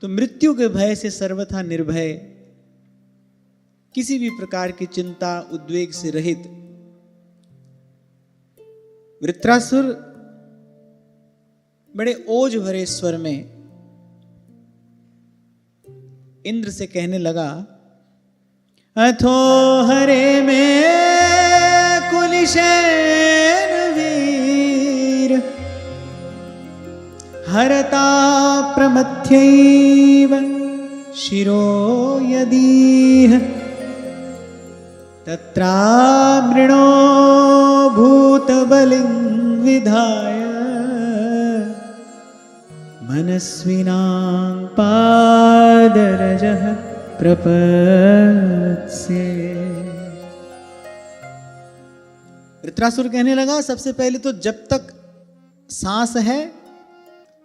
तो मृत्यु के भय से सर्वथा निर्भय, किसी भी प्रकार की चिंता उद्वेग से रहित वृत्रासुर बड़े ओज भरे स्वर में इंद्र से कहने लगा, अथो हरे में कुलिशेन वीर हरता प्रमथ्यैव शिरो यदीह तत्रामृणो भूतबलिं विधाय मनस्विनां पादरजः प्रपत्स्ये। वृत्रासुर कहने लगा, सबसे पहले तो जब तक सांस है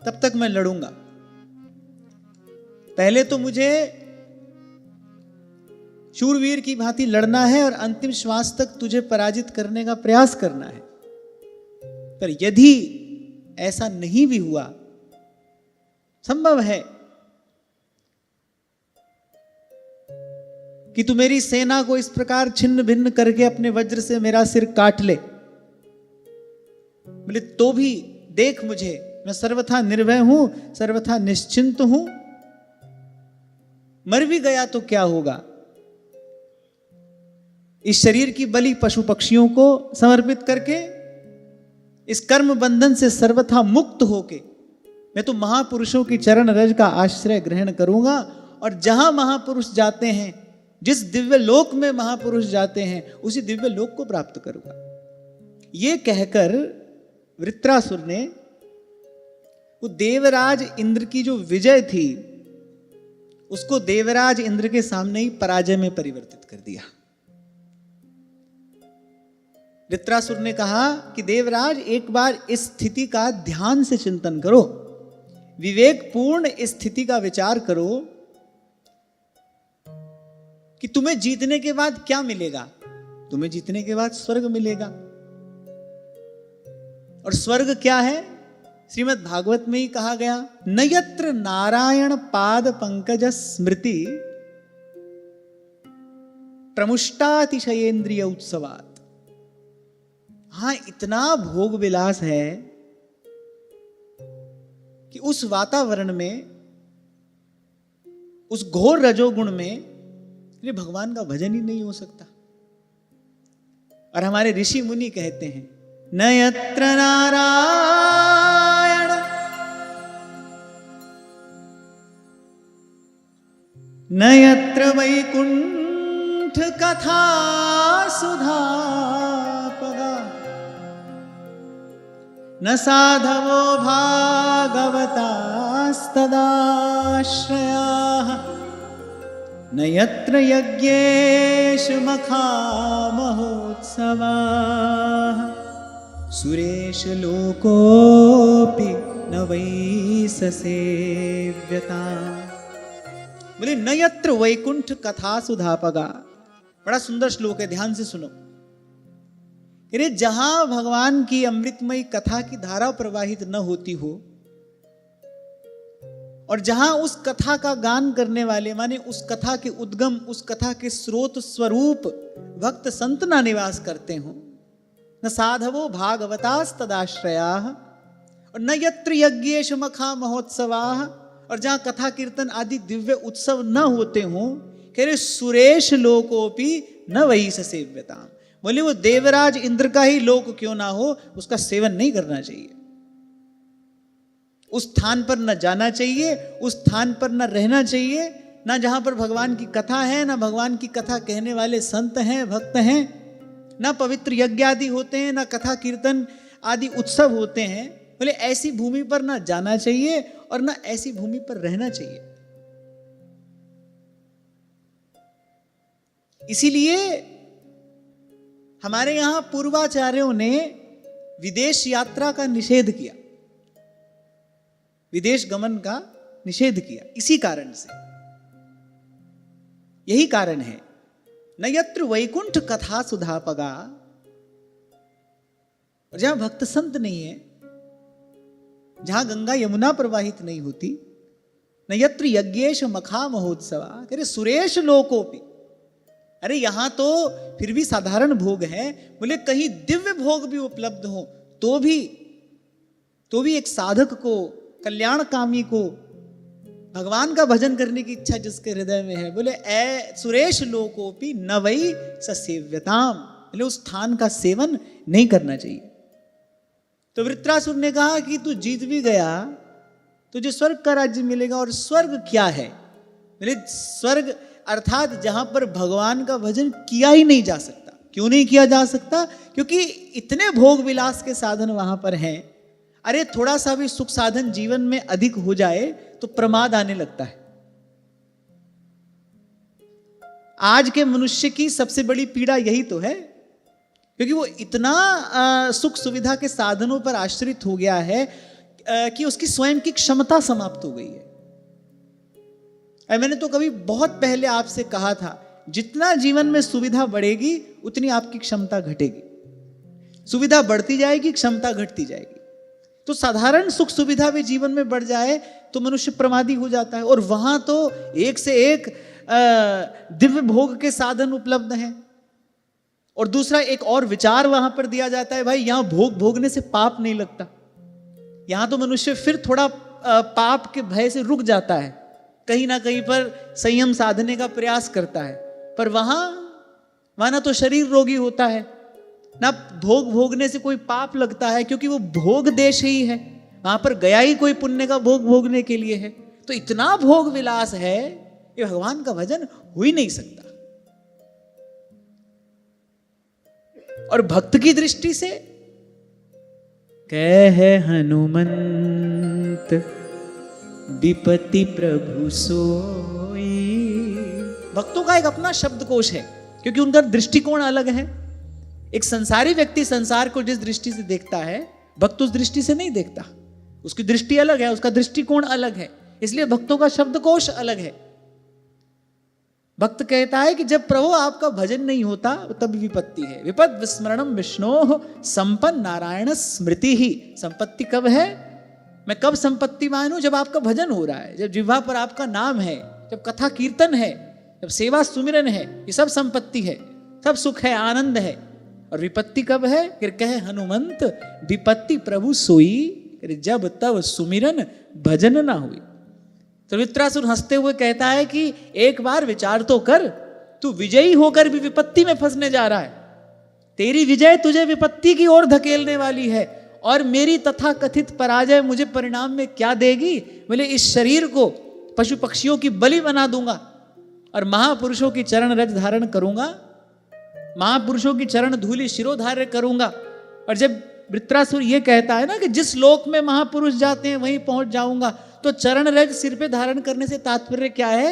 तब तक मैं लड़ूंगा। पहले तो मुझे शूरवीर की भांति लड़ना है और अंतिम श्वास तक तुझे पराजित करने का प्रयास करना है। पर यदि ऐसा नहीं भी हुआ, संभव है कि तू मेरी सेना को इस प्रकार छिन्न भिन्न करके अपने वज्र से मेरा सिर काट ले, बोले तो भी देख मुझे, मैं सर्वथा निर्भय हूं, सर्वथा निश्चिंत हूं। मर भी गया तो क्या होगा, इस शरीर की बलि पशु पक्षियों को समर्पित करके इस कर्म बंधन से सर्वथा मुक्त होके मैं तो महापुरुषों की चरण रज का आश्रय ग्रहण करूंगा, और जहां महापुरुष जाते हैं, जिस दिव्य लोक में महापुरुष जाते हैं, उसी दिव्य लोक को प्राप्त करूंगा। ये कहकर वृत्रासुर ने वो देवराज इंद्र की जो विजय थी उसको देवराज इंद्र के सामने ही पराजय में परिवर्तित कर दिया। वृत्रासुर ने कहा कि देवराज, एक बार इस स्थिति का ध्यान से चिंतन करो, विवेकपूर्ण इस स्थिति का विचार करो कि तुम्हें जीतने के बाद क्या मिलेगा। तुम्हें जीतने के बाद स्वर्ग मिलेगा, और स्वर्ग क्या है, श्रीमद् भागवत में ही कहा गया, न यत्र नारायण पाद पंकज स्मृति प्रमुष्टातिशयेन्द्रिय उत्सवात्। हाँ, इतना भोग विलास है कि उस वातावरण में, उस घोर रजोगुण में भगवान का भजन ही नहीं हो सकता। और हमारे ऋषि मुनि कहते हैं, न यत्र नारायण न यत्र वैकुंठ कथा सुधा पगा न साधवो भागवतास्तदाश्रयाः न यत्र यज्ञेषु मखामहोत्सवाः सुरेश लोकोऽपि न वै ससेव्यता। बोले न यत्र वैकुंठ कथा सुधापगा। बड़ा सुंदर श्लोक है, ध्यान से सुनो। अरे जहां भगवान की अमृतमयी कथा की धारा प्रवाहित न होती हो, और जहां उस कथा का गान करने वाले, माने उस कथा के उद्गम, उस कथा के स्रोत स्वरूप भक्त संत ना निवास करते हो, न साधवो भागवतास्तदाश्रयाः और न यत्र यज्ञेषु मखा महोत्सवाः, और जहां कथा कीर्तन आदि दिव्य उत्सव न होते हो, कह रहे सुरेश लोकोपि न वही ससेव्यता। बोले वो देवराज इंद्र का ही लोक क्यों ना हो, उसका सेवन नहीं करना चाहिए, उस स्थान पर न जाना चाहिए, उस स्थान पर न रहना चाहिए, ना जहां पर भगवान की कथा है, ना भगवान की कथा कहने वाले संत हैं, भक्त हैं, ना पवित्र यज्ञ आदि होते हैं, ना कथा कीर्तन आदि उत्सव होते हैं। बोले ऐसी भूमि पर ना जाना चाहिए और ना ऐसी भूमि पर रहना चाहिए। इसीलिए हमारे यहां पूर्वाचार्यों ने विदेश यात्रा का निषेध किया, विदेश गमन का निषेध किया, इसी कारण से। यही कारण है, न यत्र वैकुंठ कथा सुधापगा। और जहां भक्त संत नहीं है, जहां गंगा यमुना प्रवाहित नहीं होती, न यत्र यज्ञेश मखा महोत्सवा, अरे सुरेश लोकोपि, अरे यहां तो फिर भी साधारण भोग है, बोले कहीं दिव्य भोग भी उपलब्ध हो तो भी एक साधक को, कल्याणकामी को, भगवान का भजन करने की इच्छा जिसके हृदय में है, बोले ए सुरेश लोकोपि न वही ससेव्यताम, बोले उस स्थान का सेवन नहीं करना चाहिए। तो वृत्रासुर ने कहा कि तू जीत भी गया, तुझे स्वर्ग का राज्य मिलेगा। और स्वर्ग क्या है? बोले स्वर्ग अर्थात जहां पर भगवान का भजन किया ही नहीं जा सकता। क्यों नहीं किया जा सकता? क्योंकि इतने भोग विलास के साधन वहां पर हैं। अरे थोड़ा सा भी सुख साधन जीवन में अधिक हो जाए तो प्रमाद आने लगता है। आज के मनुष्य की सबसे बड़ी पीड़ा यही तो है, क्योंकि वो इतना सुख सुविधा के साधनों पर आश्रित हो गया है कि उसकी स्वयं की क्षमता समाप्त हो गई है। मैंने तो कभी बहुत पहले आपसे कहा था, जितना जीवन में सुविधा बढ़ेगी उतनी आपकी क्षमता घटेगी। सुविधा बढ़ती जाएगी, क्षमता घटती जाएगी। तो साधारण सुख सुविधा भी जीवन में बढ़ जाए तो मनुष्य प्रमादी हो जाता है। और वहां तो एक से एक दिव्य भोग के साधन उपलब्ध हैं। और दूसरा एक और विचार वहां पर दिया जाता है, भाई यहां भोग भोगने से पाप नहीं लगता। यहां तो मनुष्य फिर थोड़ा पाप के भय से रुक जाता है, कहीं ना कहीं पर संयम साधने का प्रयास करता है। पर वहां ना तो शरीर रोगी होता है, ना भोग भोगने से कोई पाप लगता है, क्योंकि वो भोग देश ही है। वहां पर गया ही कोई पुण्य का भोग भोगने के लिए है। तो इतना भोग विलास है कि भगवान का भजन हो ही नहीं सकता। और भक्त की दृष्टि से कह हनुमंत विपत्ति प्रभु सोई, भक्तों का एक अपना शब्दकोश है, क्योंकि उनका दृष्टिकोण अलग है। एक संसारी व्यक्ति संसार को जिस दृष्टि से देखता है, भक्त उस दृष्टि से नहीं देखता। उसकी दृष्टि अलग है, उसका दृष्टिकोण अलग है, इसलिए भक्तों का शब्दकोश अलग है। भक्त कहता है कि जब प्रभु आपका भजन नहीं होता तब विपत्ति है। विपद विस्मरणम विष्णोः संपन्न नारायण स्मृति ही। संपत्ति कब है? मैं कब संपत्तिवान हूं? जब आपका भजन हो रहा है, जब जिह्वा पर आपका नाम है, जब कथा कीर्तन है, जब सेवा सुमिरन है, ये सब संपत्ति है, सब सुख है, आनंद है। और विपत्ति कब है? फिर कहे हनुमंत विपत्ति प्रभु सोई, जब तब सुमिरन भजन ना हुई। तो वृत्रासुर हंसते हुए कहता है कि एक बार विचार तो कर, तू विजयी होकर भी विपत्ति में फंसने जा रहा है। तेरी विजय तुझे विपत्ति की ओर धकेलने वाली है, और मेरी तथा कथित पराजय मुझे परिणाम में क्या देगी? बोले इस शरीर को पशु पक्षियों की बलि बना दूंगा और महापुरुषों की चरण रज धारण करूंगा, महापुरुषों की चरण धूलि शिरोधार्य करूंगा। और जब वृत्रासुर ये कहता है ना कि जिस लोक में महापुरुष जाते हैं वहीं पहुंच जाऊंगा, तो चरण रज सिर पे धारण करने से तात्पर्य क्या है?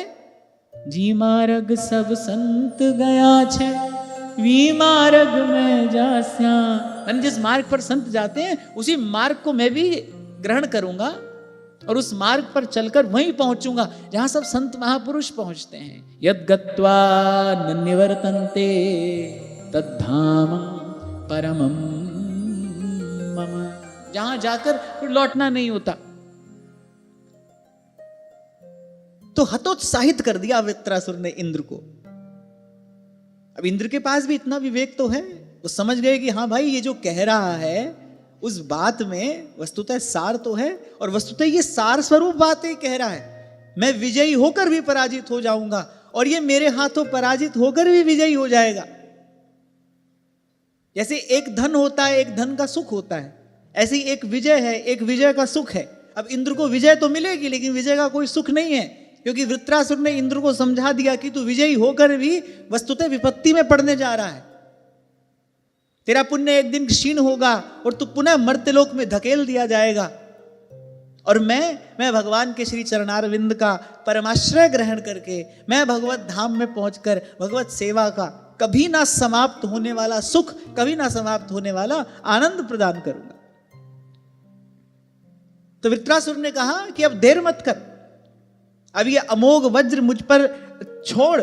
जी मार्ग सब संत गया छे, वी मार्ग में जास्या। जिस मार्ग पर संत जाते हैं उसी मार्ग को मैं भी ग्रहण करूंगा और उस मार्ग पर चलकर वहीं पहुंचूंगा जहां सब संत महापुरुष पहुंचते हैं। यद गत्वा न निवर्तन्ते तद्धाम परमं मम, जहां जाकर फिर लौटना नहीं होता। तो हतोत्साहित कर दिया वृत्रासुर ने इंद्र को। अब इंद्र के पास भी इतना विवेक तो है, वो समझ गए कि हाँ भाई ये जो कह रहा है उस बात में वस्तुतः सार तो है, और वस्तुतः ये सार स्वरूप बातें कह रहा है। मैं विजयी होकर भी पराजित हो जाऊंगा और ये मेरे हाथों पराजित होकर भी विजयी हो जाएगा। जैसे एक धन होता है, एक धन का सुख होता है, ऐसे ही एक विजय है, एक विजय का सुख है। अब इंद्र को विजय तो मिलेगी लेकिन विजय का कोई सुख नहीं है, क्योंकि वृत्रासुर ने इंद्र को समझा दिया कि तू विजयी होकर भी वस्तुतः विपत्ति में पड़ने जा रहा है। तेरा पुण्य एक दिन क्षीण होगा और तू पुनः मर्त्यलोक में धकेल दिया जाएगा। और मैं भगवान के श्री चरणारविंद का परमाश्रय ग्रहण करके मैं भगवत धाम में पहुंचकर भगवत सेवा का कभी ना समाप्त होने वाला सुख, कभी ना समाप्त होने वाला आनंद प्रदान करूंगा। तो वृत्रासुर ने कहा कि अब देर मत कर, अब ये अमोघ वज्र मुझ पर छोड़।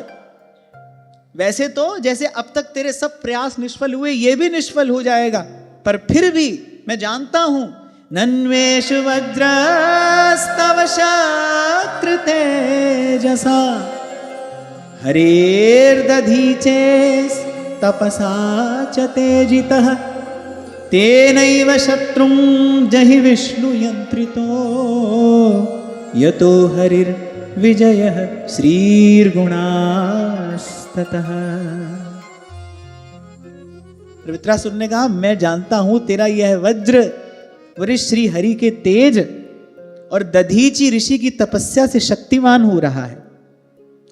वैसे तो जैसे अब तक तेरे सब प्रयास निष्फल हुए, ये भी निष्फल हो जाएगा, पर फिर भी मैं जानता हूं नन्वेषु वज्रस्तव शकृतेजसा हरेर्दधीचेस्तपसा च तेजितः तेनैव शत्रुं जहि विष्णुयन्त्रितो यतो हरिर्विजयः श्रीर्गुणास्ततः। वृत्रासुर ने कहा, मैं जानता हूं तेरा यह वज्र वरिष्ठ श्री हरि के तेज और दधीची ऋषि की तपस्या से शक्तिवान हो रहा है,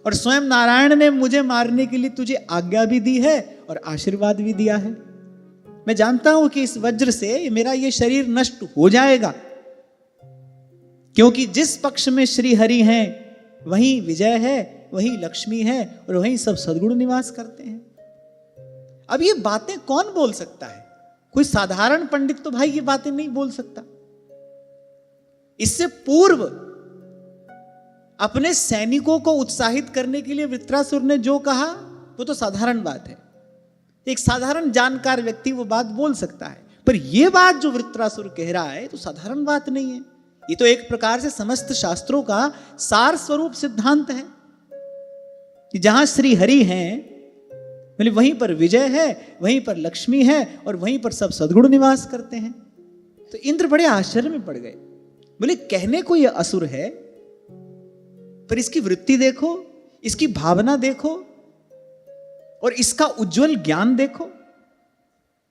और स्वयं नारायण ने मुझे मारने के लिए तुझे आज्ञा भी दी है और आशीर्वाद भी दिया है। मैं जानता हूं कि इस वज्र से मेरा यह शरीर नष्ट हो जाएगा, क्योंकि जिस पक्ष में श्री हरि हैं वहीं विजय है, वहीं लक्ष्मी है, और वहीं सब सद्गुण निवास करते हैं। अब ये बातें कौन बोल सकता है? कोई साधारण पंडित तो भाई ये बातें नहीं बोल सकता। इससे पूर्व अपने सैनिकों को उत्साहित करने के लिए वृत्रासुर ने जो कहा वो तो साधारण बात है, एक साधारण जानकार व्यक्ति वो बात बोल सकता है, पर यह बात जो वृत्रासुर कह रहा है तो साधारण बात नहीं है। ये तो एक प्रकार से समस्त शास्त्रों का सार स्वरूप सिद्धांत है कि जहां श्री हरि हैं मतलब वहीं पर विजय है, वहीं पर लक्ष्मी है, और वहीं पर सब सद्गुण निवास करते हैं। तो इंद्र बड़े आश्चर्य में पड़ गए, बोले कहने को यह असुर है, पर इसकी वृत्ति देखो, इसकी भावना देखो, और इसका उज्जवल ज्ञान देखो।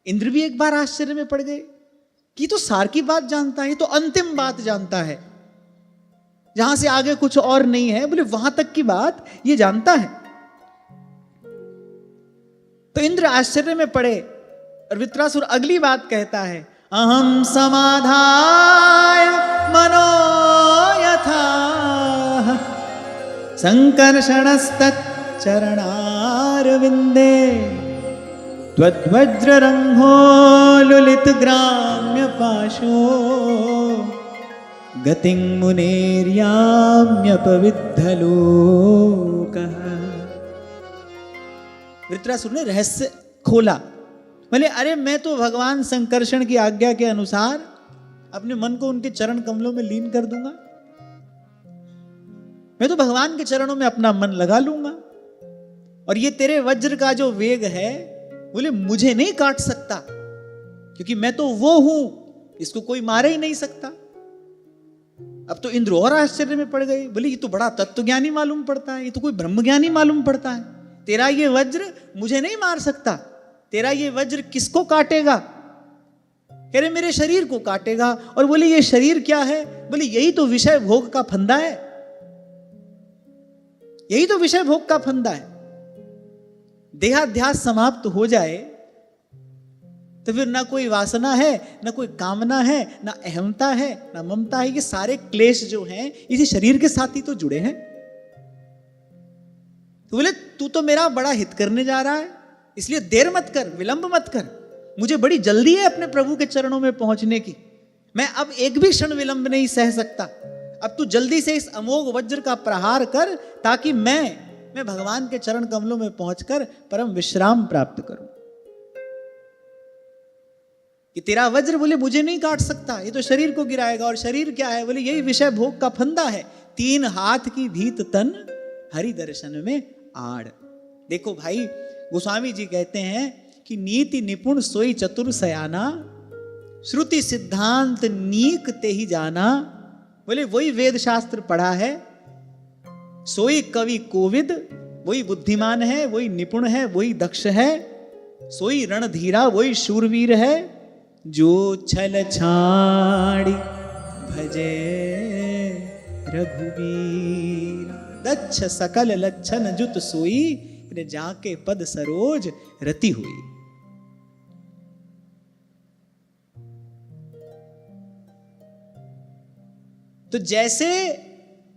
इंद्र भी एक बार आश्चर्य में पड़ गए कि तो सार की बात जानता है, तो अंतिम बात जानता है, जहां से आगे कुछ और नहीं है, बोले वहां तक की बात ये जानता है। तो इंद्र आश्चर्य में पड़े, और वृत्रासुर अगली बात कहता है, अहम समाधाय मनो यथा संकर्षणस्तच्चरणारविन्दे त्वद्वज्ररंहो लुलित ग्राम्य पाशो गतिं मुनेर्याम्यपविद्धलोकः। वृत्रासुर ने रहस्य खोला, बोले अरे मैं तो भगवान संकर्षण की आज्ञा के अनुसार अपने मन को उनके चरण कमलों में लीन कर दूंगा, मैं तो भगवान के चरणों में अपना मन लगा लूंगा, और ये तेरे वज्र का जो वेग है बोले मुझे नहीं काट सकता, क्योंकि मैं तो वो हूं, इसको कोई मार ही नहीं सकता। अब तो इंद्र और आश्चर्य में पड़ गए, बोले ये तो बड़ा तत्वज्ञानी मालूम पड़ता है, ये तो कोई ब्रह्मज्ञानी मालूम पड़ता है। तेरा ये वज्र मुझे नहीं मार सकता, तेरा ये वज्र किसको काटेगा? कह रहे मेरे शरीर को काटेगा। और बोले ये शरीर क्या है? बोले यही तो विषय भोग का फंदा है, यही तो विषय भोग का फंदा है। देहाध्यास समाप्त हो जाए तो फिर ना कोई वासना है, ना कोई कामना है, ना अहमता है, ना ममता है। ये सारे क्लेश जो हैं इसी शरीर के साथ ही तो जुड़े हैं। तो बोले तू तो मेरा बड़ा हित करने जा रहा है, इसलिए देर मत कर, विलंब मत कर, मुझे बड़ी जल्दी है अपने प्रभु के चरणों में पहुंचने की, मैं अब एक भी क्षण विलंब नहीं सह सकता। अब तू जल्दी से इस अमोघ वज्र का प्रहार कर, ताकि मैं भगवान के चरण कमलों में पहुंचकर परम विश्राम प्राप्त करूं। कि तेरा वज्र बोले मुझे नहीं काट सकता, ये तो शरीर को गिराएगा, और शरीर क्या है? बोले यही विषय भोग का फंदा है। 3 हाथ की धीत तन हरि दर्शन में आड़। देखो भाई, गोस्वामी जी कहते हैं कि नीति निपुण सोई चतुर सयाना, श्रुति सिद्धांत नीक ते ही जाना। बोले वही वेद शास्त्र पढ़ा है, सोई कवि कोविद, वही बुद्धिमान है, वही निपुण है, वही दक्ष है, सोई रणधीरा, वही शूरवीर है, जो छल छाड़ी भजे रघुवीर। दक्ष सकल लक्षण जुत सोई, जाके पद सरोज रति हुई। तो जैसे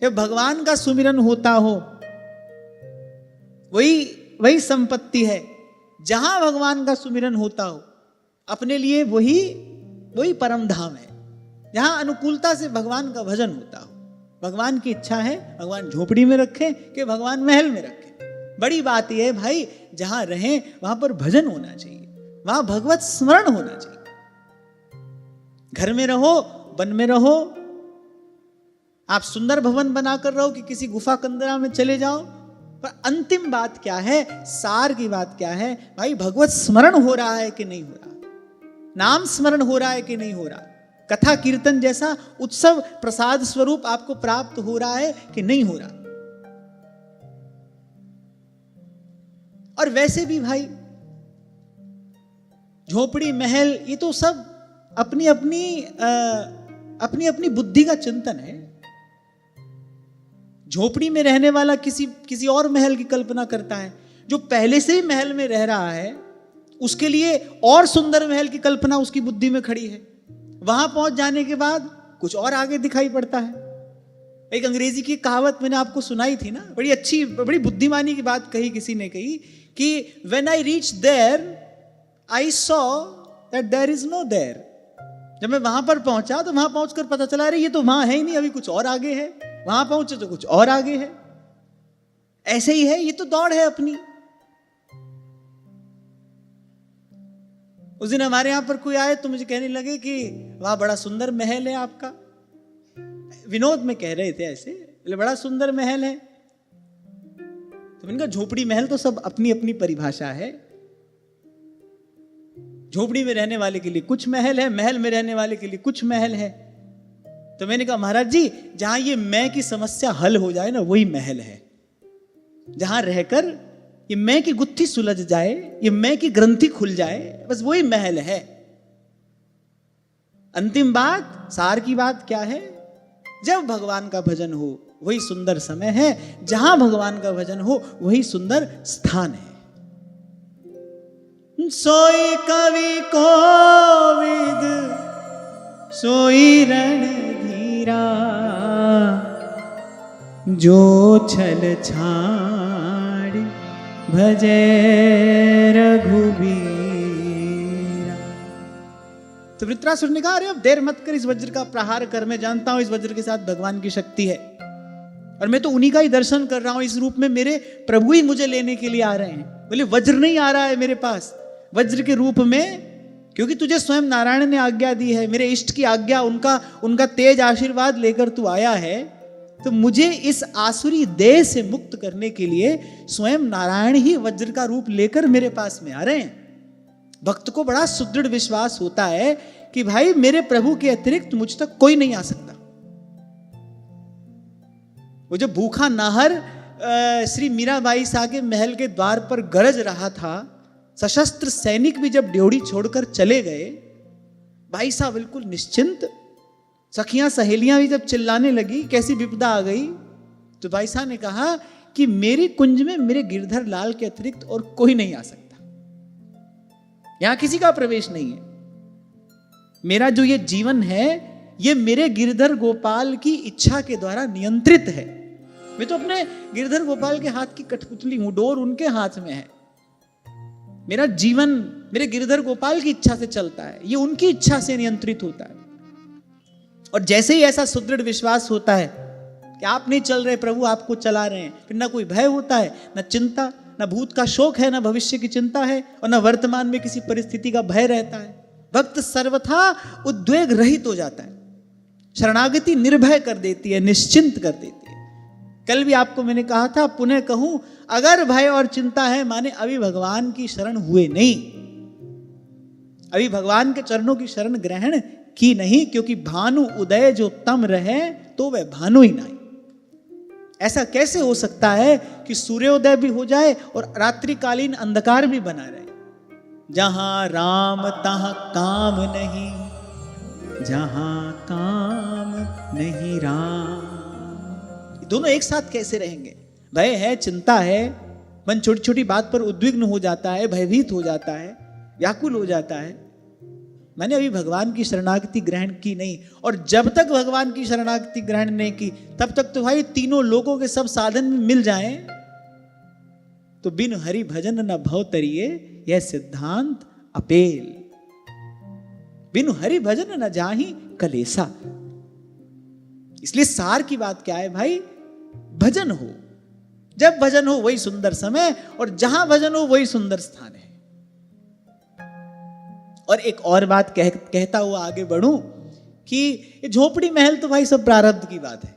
भगवान का सुमिरन होता हो वही संपत्ति है, जहां भगवान का सुमिरन होता हो अपने लिए वही परम धाम है, जहां अनुकूलता से भगवान का भजन होता हो। भगवान की इच्छा है भगवान झोपड़ी में रखे कि भगवान महल में रखे, बड़ी बात यह है भाई जहां रहें वहां पर भजन होना चाहिए, वहां भगवत स्मरण होना चाहिए। घर में रहो वन में रहो, आप सुंदर भवन बनाकर रहो कि किसी गुफा कंदरा में चले जाओ, पर अंतिम बात क्या है, सार की बात क्या है भाई, भगवत स्मरण हो रहा है कि नहीं हो रहा, नाम स्मरण हो रहा है कि नहीं हो रहा, कथा कीर्तन जैसा उत्सव प्रसाद स्वरूप आपको प्राप्त हो रहा है कि नहीं हो रहा। और वैसे भी भाई झोपड़ी महल ये तो सब अपनी अपनी बुद्धि का चिंतन है। झोपड़ी में रहने वाला किसी और महल की कल्पना करता है, जो पहले से ही महल में रह रहा है उसके लिए और सुंदर महल की कल्पना उसकी बुद्धि में खड़ी है। वहां पहुंच जाने के बाद कुछ और आगे दिखाई पड़ता है। एक अंग्रेजी की कहावत मैंने आपको सुनाई थी ना, बड़ी अच्छी बड़ी बुद्धिमानी की बात कही किसी ने कही कि when I reached there I saw that there is no there। जब मैं वहां पर पहुंचा तो वहां पहुंचकर पता चला रही ये तो वहां है ही नहीं, अभी कुछ और आगे है, वहां पहुंचे तो कुछ और आगे है। ऐसे ही है, ये तो दौड़ है अपनी। उस दिन हमारे यहां पर कोई आए तो मुझे कहने लगे कि वहां बड़ा सुंदर महल है आपका, विनोद में कह रहे थे ऐसे, बड़ा सुंदर महल है। तो इनका झोपड़ी महल तो सब अपनी अपनी परिभाषा है। झोपड़ी में रहने वाले के लिए कुछ महल है, महल में रहने वाले के लिए कुछ महल है। तो मैंने कहा महाराज जी, जहां ये मैं की समस्या हल हो जाए ना वही महल है। जहां रहकर ये मैं की गुत्थी सुलझ जाए, ये मैं की ग्रंथि खुल जाए, बस वही महल है। अंतिम बात, सार की बात क्या है, जब भगवान का भजन हो वही सुंदर समय है, जहां भगवान का भजन हो वही सुंदर स्थान है। सोई कवि कोविद सोई रणधीरा, जो छल छाड़ भजे रघुबीरा। तो वृत्रासुर ने कहा अरे अब देर मत कर, इस वज्र का प्रहार कर, मैं जानता हूं इस वज्र के साथ भगवान की शक्ति है और मैं तो उन्हीं का ही दर्शन कर रहा हूं, इस रूप में मेरे प्रभु ही मुझे लेने के लिए आ रहे हैं। बोले वज्र नहीं आ रहा है मेरे पास, वज्र के रूप में, क्योंकि तुझे स्वयं नारायण ने आज्ञा दी है, मेरे इष्ट की आज्ञा, उनका तेज आशीर्वाद लेकर तू आया है, तो मुझे इस आसुरी देह से मुक्त करने के लिए स्वयं नारायण ही वज्र का रूप लेकर मेरे पास में आ रहे हैं। भक्त को बड़ा सुदृढ़ विश्वास होता है कि भाई मेरे प्रभु के अतिरिक्त मुझ तक कोई नहीं आ सकता। वो जब भूखा नाहर श्री मीराबाई सा के महल के द्वार पर गरज रहा था, सशस्त्र सैनिक भी जब ड्योढ़ी छोड़कर चले गए, भाई साहब बिल्कुल निश्चिंत, सखियां सहेलियां भी जब चिल्लाने लगी कैसी विपदा आ गई, तो भाई साहब ने कहा कि मेरी कुंज में मेरे गिरधर लाल के अतिरिक्त और कोई नहीं आ सकता, यहां किसी का प्रवेश नहीं है। मेरा जो ये जीवन है ये मेरे गिरधर गोपाल की इच्छा के द्वारा नियंत्रित है। मैं तो अपने गिरधर गोपाल के हाथ की कठपुतली हूं, डोर उनके हाथ में है। मेरा जीवन मेरे गिरधर गोपाल की इच्छा से चलता है, ये उनकी इच्छा से नियंत्रित होता है। और जैसे ही ऐसा सुदृढ़ विश्वास होता है कि आप नहीं चल रहे, प्रभु आपको चला रहे हैं, फिर ना कोई भय होता है, ना चिंता, ना भूत का शोक है, ना भविष्य की चिंता है, और ना वर्तमान में किसी परिस्थिति का भय रहता है। भक्त सर्वथा उद्वेग रहित हो जाता है, शरणागति निर्भय कर देती है, निश्चिंत कर देती है। कल भी आपको मैंने कहा था, पुनः कहूं, अगर भय और चिंता है माने अभी भगवान की शरण हुए नहीं, अभी भगवान के चरणों की शरण ग्रहण की नहीं, क्योंकि भानु उदय जो तम रहे तो वह भानु ही नहीं। ऐसा कैसे हो सकता है कि सूर्योदय भी हो जाए और रात्रिकालीन अंधकार भी बना रहे। जहां राम तहां काम नहीं, जहां काम नहीं राम, दोनों एक साथ कैसे रहेंगे? भय है, चिंता है, मन छोटी छोटी बात पर उद्विग्न हो जाता है, भयभीत हो जाता है, व्याकुल हो जाता है। मैंने अभी भगवान की शरणागति ग्रहण की नहीं, और जब तक भगवान की शरणागति ग्रहण नहीं की तब तक तो भाई तीनों लोगों के सब साधन मिल जाएं तो बिन हरि भजन न भव तरिए, यह सिद्धांत अपेल। बिन हरि भजन न जाहि कलेसा। इसलिए सार की बात क्या है भाई, भजन हो, जब भजन हो वही सुंदर समय, और जहां भजन हो वही सुंदर स्थान है। और एक और बात कहता हुआ आगे बढ़ूं कि ये झोपड़ी महल तो भाई सब प्रारब्ध की बात है।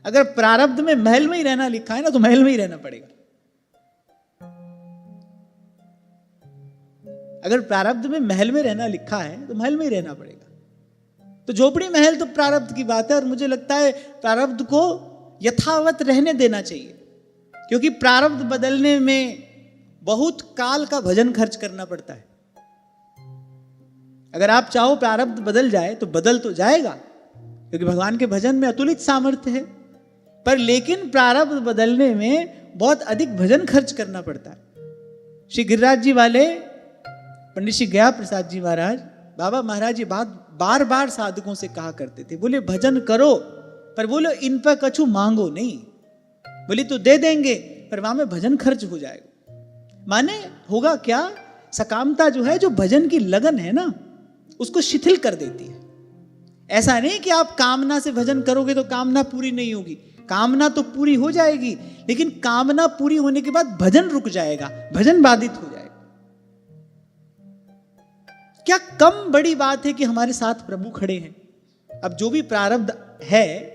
अगर प्रारब्ध में महल में ही रहना लिखा है ना, तो महल में ही रहना पड़ेगा। अगर प्रारब्ध में महल में रहना लिखा है तो महल में ही रहना पड़ेगा। तो झोपड़ी महल तो प्रारब्ध की बात है, और मुझे लगता है प्रारब्ध को यथावत रहने देना चाहिए, क्योंकि प्रारब्ध बदलने में बहुत काल का भजन खर्च करना पड़ता है। अगर आप चाहो प्रारब्ध बदल जाए तो बदल तो जाएगा, क्योंकि भगवान के भजन में अतुलित सामर्थ्य है, पर लेकिन प्रारब्ध बदलने में बहुत अधिक भजन खर्च करना पड़ता है। श्री गिरिराज जी वाले पंडित श्री गया प्रसाद जी महाराज, बाबा महाराज ये बात बार बार साधकों से कहा करते थे, बोले भजन करो पर बोलो इन पर कछु मांगो नहीं, बोले तो दे देंगे पर वहां में भजन खर्च हो जाएगा। माने होगा क्या, सकामता जो है, जो भजन की लगन है ना, उसको शिथिल कर देती है। ऐसा नहीं कि आप कामना से भजन करोगे तो कामना पूरी नहीं होगी, कामना तो पूरी हो जाएगी, लेकिन कामना पूरी होने के बाद भजन रुक जाएगा, भजन बाधित हो जाएगा। क्या कम बड़ी बात है कि हमारे साथ प्रभु खड़े हैं। अब जो भी प्रारब्ध है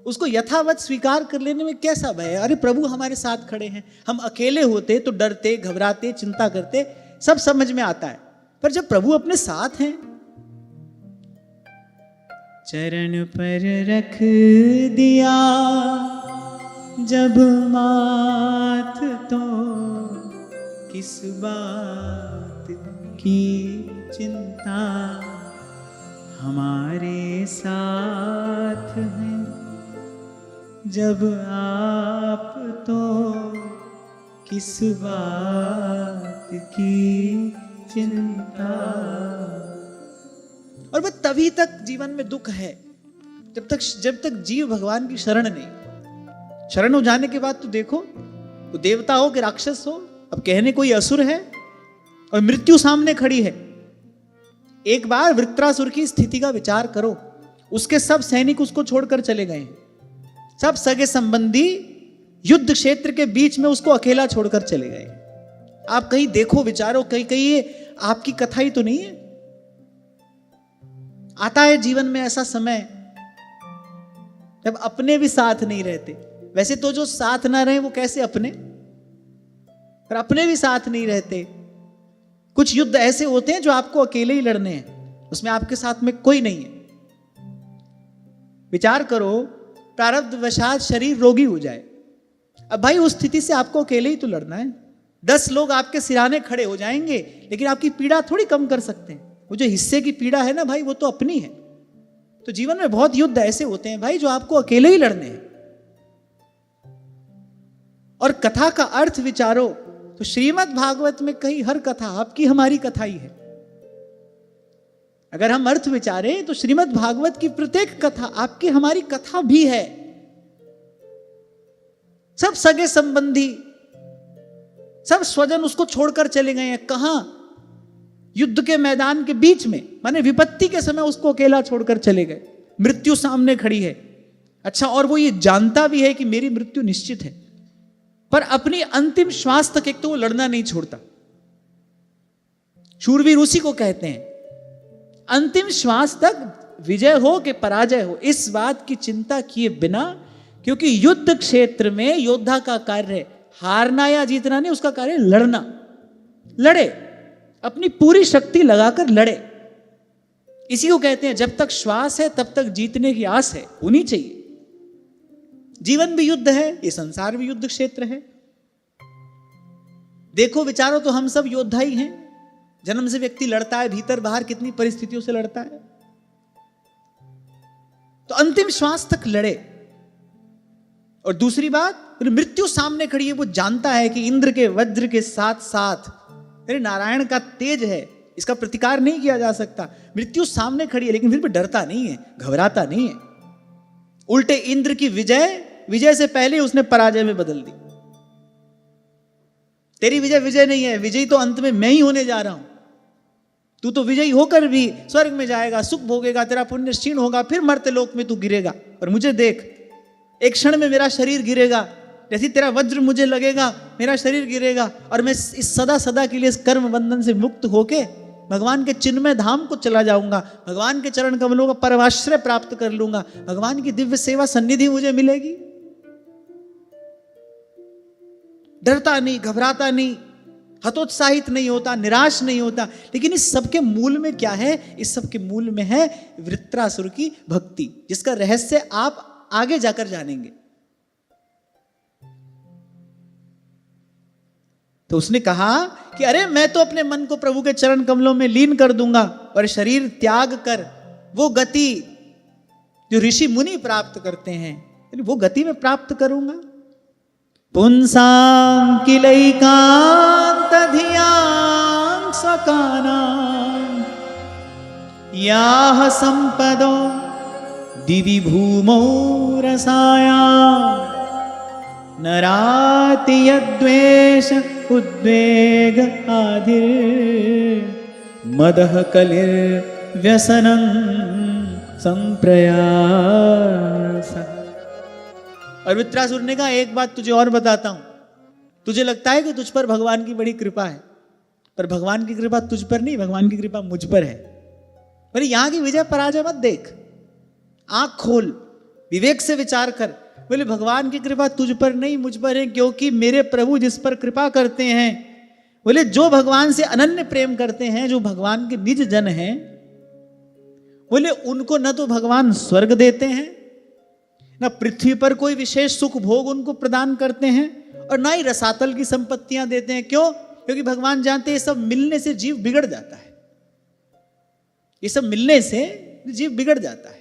उसको यथावत स्वीकार कर लेने में कैसा भय है। अरे प्रभु हमारे साथ खड़े हैं, हम अकेले होते तो डरते, घबराते, चिंता करते, सब समझ में आता है, पर जब प्रभु अपने साथ हैं। चरण पर रख दिया जब माथ तो किस बात की चिंता, हमारे साथ हैं जब आप तो किस बात की चिंता। और वह तभी तक जीवन में दुख है जब तक जीव भगवान की शरण नहीं। शरण हो जाने के बाद तो देखो, वो देवता हो कि राक्षस हो, अब कहने कोई असुर है और मृत्यु सामने खड़ी है। एक बार वृत्रासुर की स्थिति का विचार करो, उसके सब सैनिक उसको छोड़कर चले गए, सब सगे संबंधी युद्ध क्षेत्र के बीच में उसको अकेला छोड़कर चले गए। आप कहीं देखो, विचारो, कहीं ये आपकी कथा ही तो नहीं है। आता है जीवन में ऐसा समय जब अपने भी साथ नहीं रहते। वैसे तो जो साथ ना रहे वो कैसे अपने, पर अपने भी साथ नहीं रहते। कुछ युद्ध ऐसे होते हैं जो आपको अकेले ही लड़ने हैं, उसमें आपके साथ में कोई नहीं है। विचार करो, प्रारब्ध वशात शरीर रोगी हो जाए, अब भाई उस स्थिति से आपको अकेले ही तो लड़ना है। 10 लोग आपके सिराने खड़े हो जाएंगे, लेकिन आपकी पीड़ा थोड़ी कम कर सकते हैं। वो जो हिस्से की पीड़ा है ना भाई, वो तो अपनी है। तो जीवन में बहुत युद्ध ऐसे होते हैं भाई जो आपको अकेले ही लड़ने हैं। और कथा का अर्थ विचारो तो श्रीमद् भागवत में कहीं हर कथा आपकी हमारी कथा ही है। अगर हम अर्थ विचारें तो श्रीमद् भागवत की प्रत्येक कथा आपकी हमारी कथा भी है। सब सगे संबंधी, सब स्वजन उसको छोड़कर चले गए हैं। कहां? युद्ध के मैदान के बीच में, माने विपत्ति के समय उसको अकेला छोड़कर चले गए। मृत्यु सामने खड़ी है। अच्छा, और वो ये जानता भी है कि मेरी मृत्यु निश्चित है, पर अपनी अंतिम श्वास तक एक तो वो लड़ना नहीं छोड़ता। शूरवीर उसी को कहते हैं। अंतिम श्वास तक विजय हो कि पराजय हो, इस बात की चिंता किए बिना, क्योंकि युद्ध क्षेत्र में योद्धा का कार्य हारना या जीतना नहीं, उसका कार्य लड़ना। लड़े, अपनी पूरी शक्ति लगाकर लड़े। इसी को कहते हैं जब तक श्वास है तब तक जीतने की आस है, होनी चाहिए। जीवन भी युद्ध है, ये संसार भी युद्ध क्षेत्र है। देखो विचारो तो हम सब योद्धा ही हैं। जन्म से व्यक्ति लड़ता है, भीतर बाहर कितनी परिस्थितियों से लड़ता है। तो अंतिम श्वास तक लड़े। और दूसरी बात, मृत्यु सामने खड़ी है, वो जानता है कि इंद्र के वज्र के साथ साथ मेरे नारायण का तेज है, इसका प्रतिकार नहीं किया जा सकता। मृत्यु सामने खड़ी है, लेकिन फिर भी डरता नहीं है, घबराता नहीं है। उल्टे इंद्र की विजय से पहले उसने पराजय में बदल दी। तेरी विजय नहीं है, विजयी तो अंत में मैं ही होने जा रहा हूं। तू तो विजयी होकर भी स्वर्ग में जाएगा, सुख भोगेगा, तेरा पुण्य क्षीण होगा, फिर मर्त्य लोक में तू गिरेगा। और मुझे देख, एक क्षण में मेरा शरीर गिरेगा, जैसे तेरा वज्र मुझे लगेगा मेरा शरीर गिरेगा, और मैं इस सदा सदा के लिए इस कर्म बंधन से मुक्त होके भगवान के चिन्मय धाम को चला जाऊंगा, भगवान के चरण कमलों का परमाश्रय प्राप्त कर लूंगा, भगवान की दिव्य सेवा सन्निधि मुझे मिलेगी। डरता नहीं, घबराता नहीं, हतोत्साहित नहीं होता, निराश नहीं होता। लेकिन इस सब के मूल में क्या है? इस सब के मूल में है वृत्रासुर की भक्ति, जिसका रहस्य आप आगे जाकर जानेंगे। तो उसने कहा कि अरे मैं तो अपने मन को प्रभु के चरण कमलों में लीन कर दूंगा और शरीर त्याग कर वो गति जो ऋषि मुनि प्राप्त करते हैं, वो गति में प्राप्त करूंगा। पुंसां किलैकांत धियां सकानां याः संपदो दिवि भूमौ रसायां नराति यद्वेष उद्वेग आधिर मदः कलिर व्यसनं संप्रयास। और वृत्रासुर ने कहा एक बात तुझे और बताता हूं, तुझे लगता है कि तुझ पर भगवान की बड़ी कृपा है, पर भगवान की कृपा तुझ पर नहीं, भगवान की कृपा मुझ पर है। पर यहां की विजय पराजय मत देख, आंख खोल, विवेक से विचार कर। बोले भगवान की कृपा तुझ पर नहीं मुझ पर है, क्योंकि मेरे प्रभु जिस पर कृपा करते हैं, बोले जो भगवान से अनन्य प्रेम करते हैं, जो भगवान के निज जन हैं, बोले उनको न तो भगवान स्वर्ग देते हैं, न पृथ्वी पर कोई विशेष सुख भोग उनको प्रदान करते हैं, और ना ही रसातल की संपत्तियां देते हैं। क्यों? क्योंकि भगवान जानते हैं ये सब मिलने से जीव बिगड़ जाता है, ये सब मिलने से जीव बिगड़ जाता है।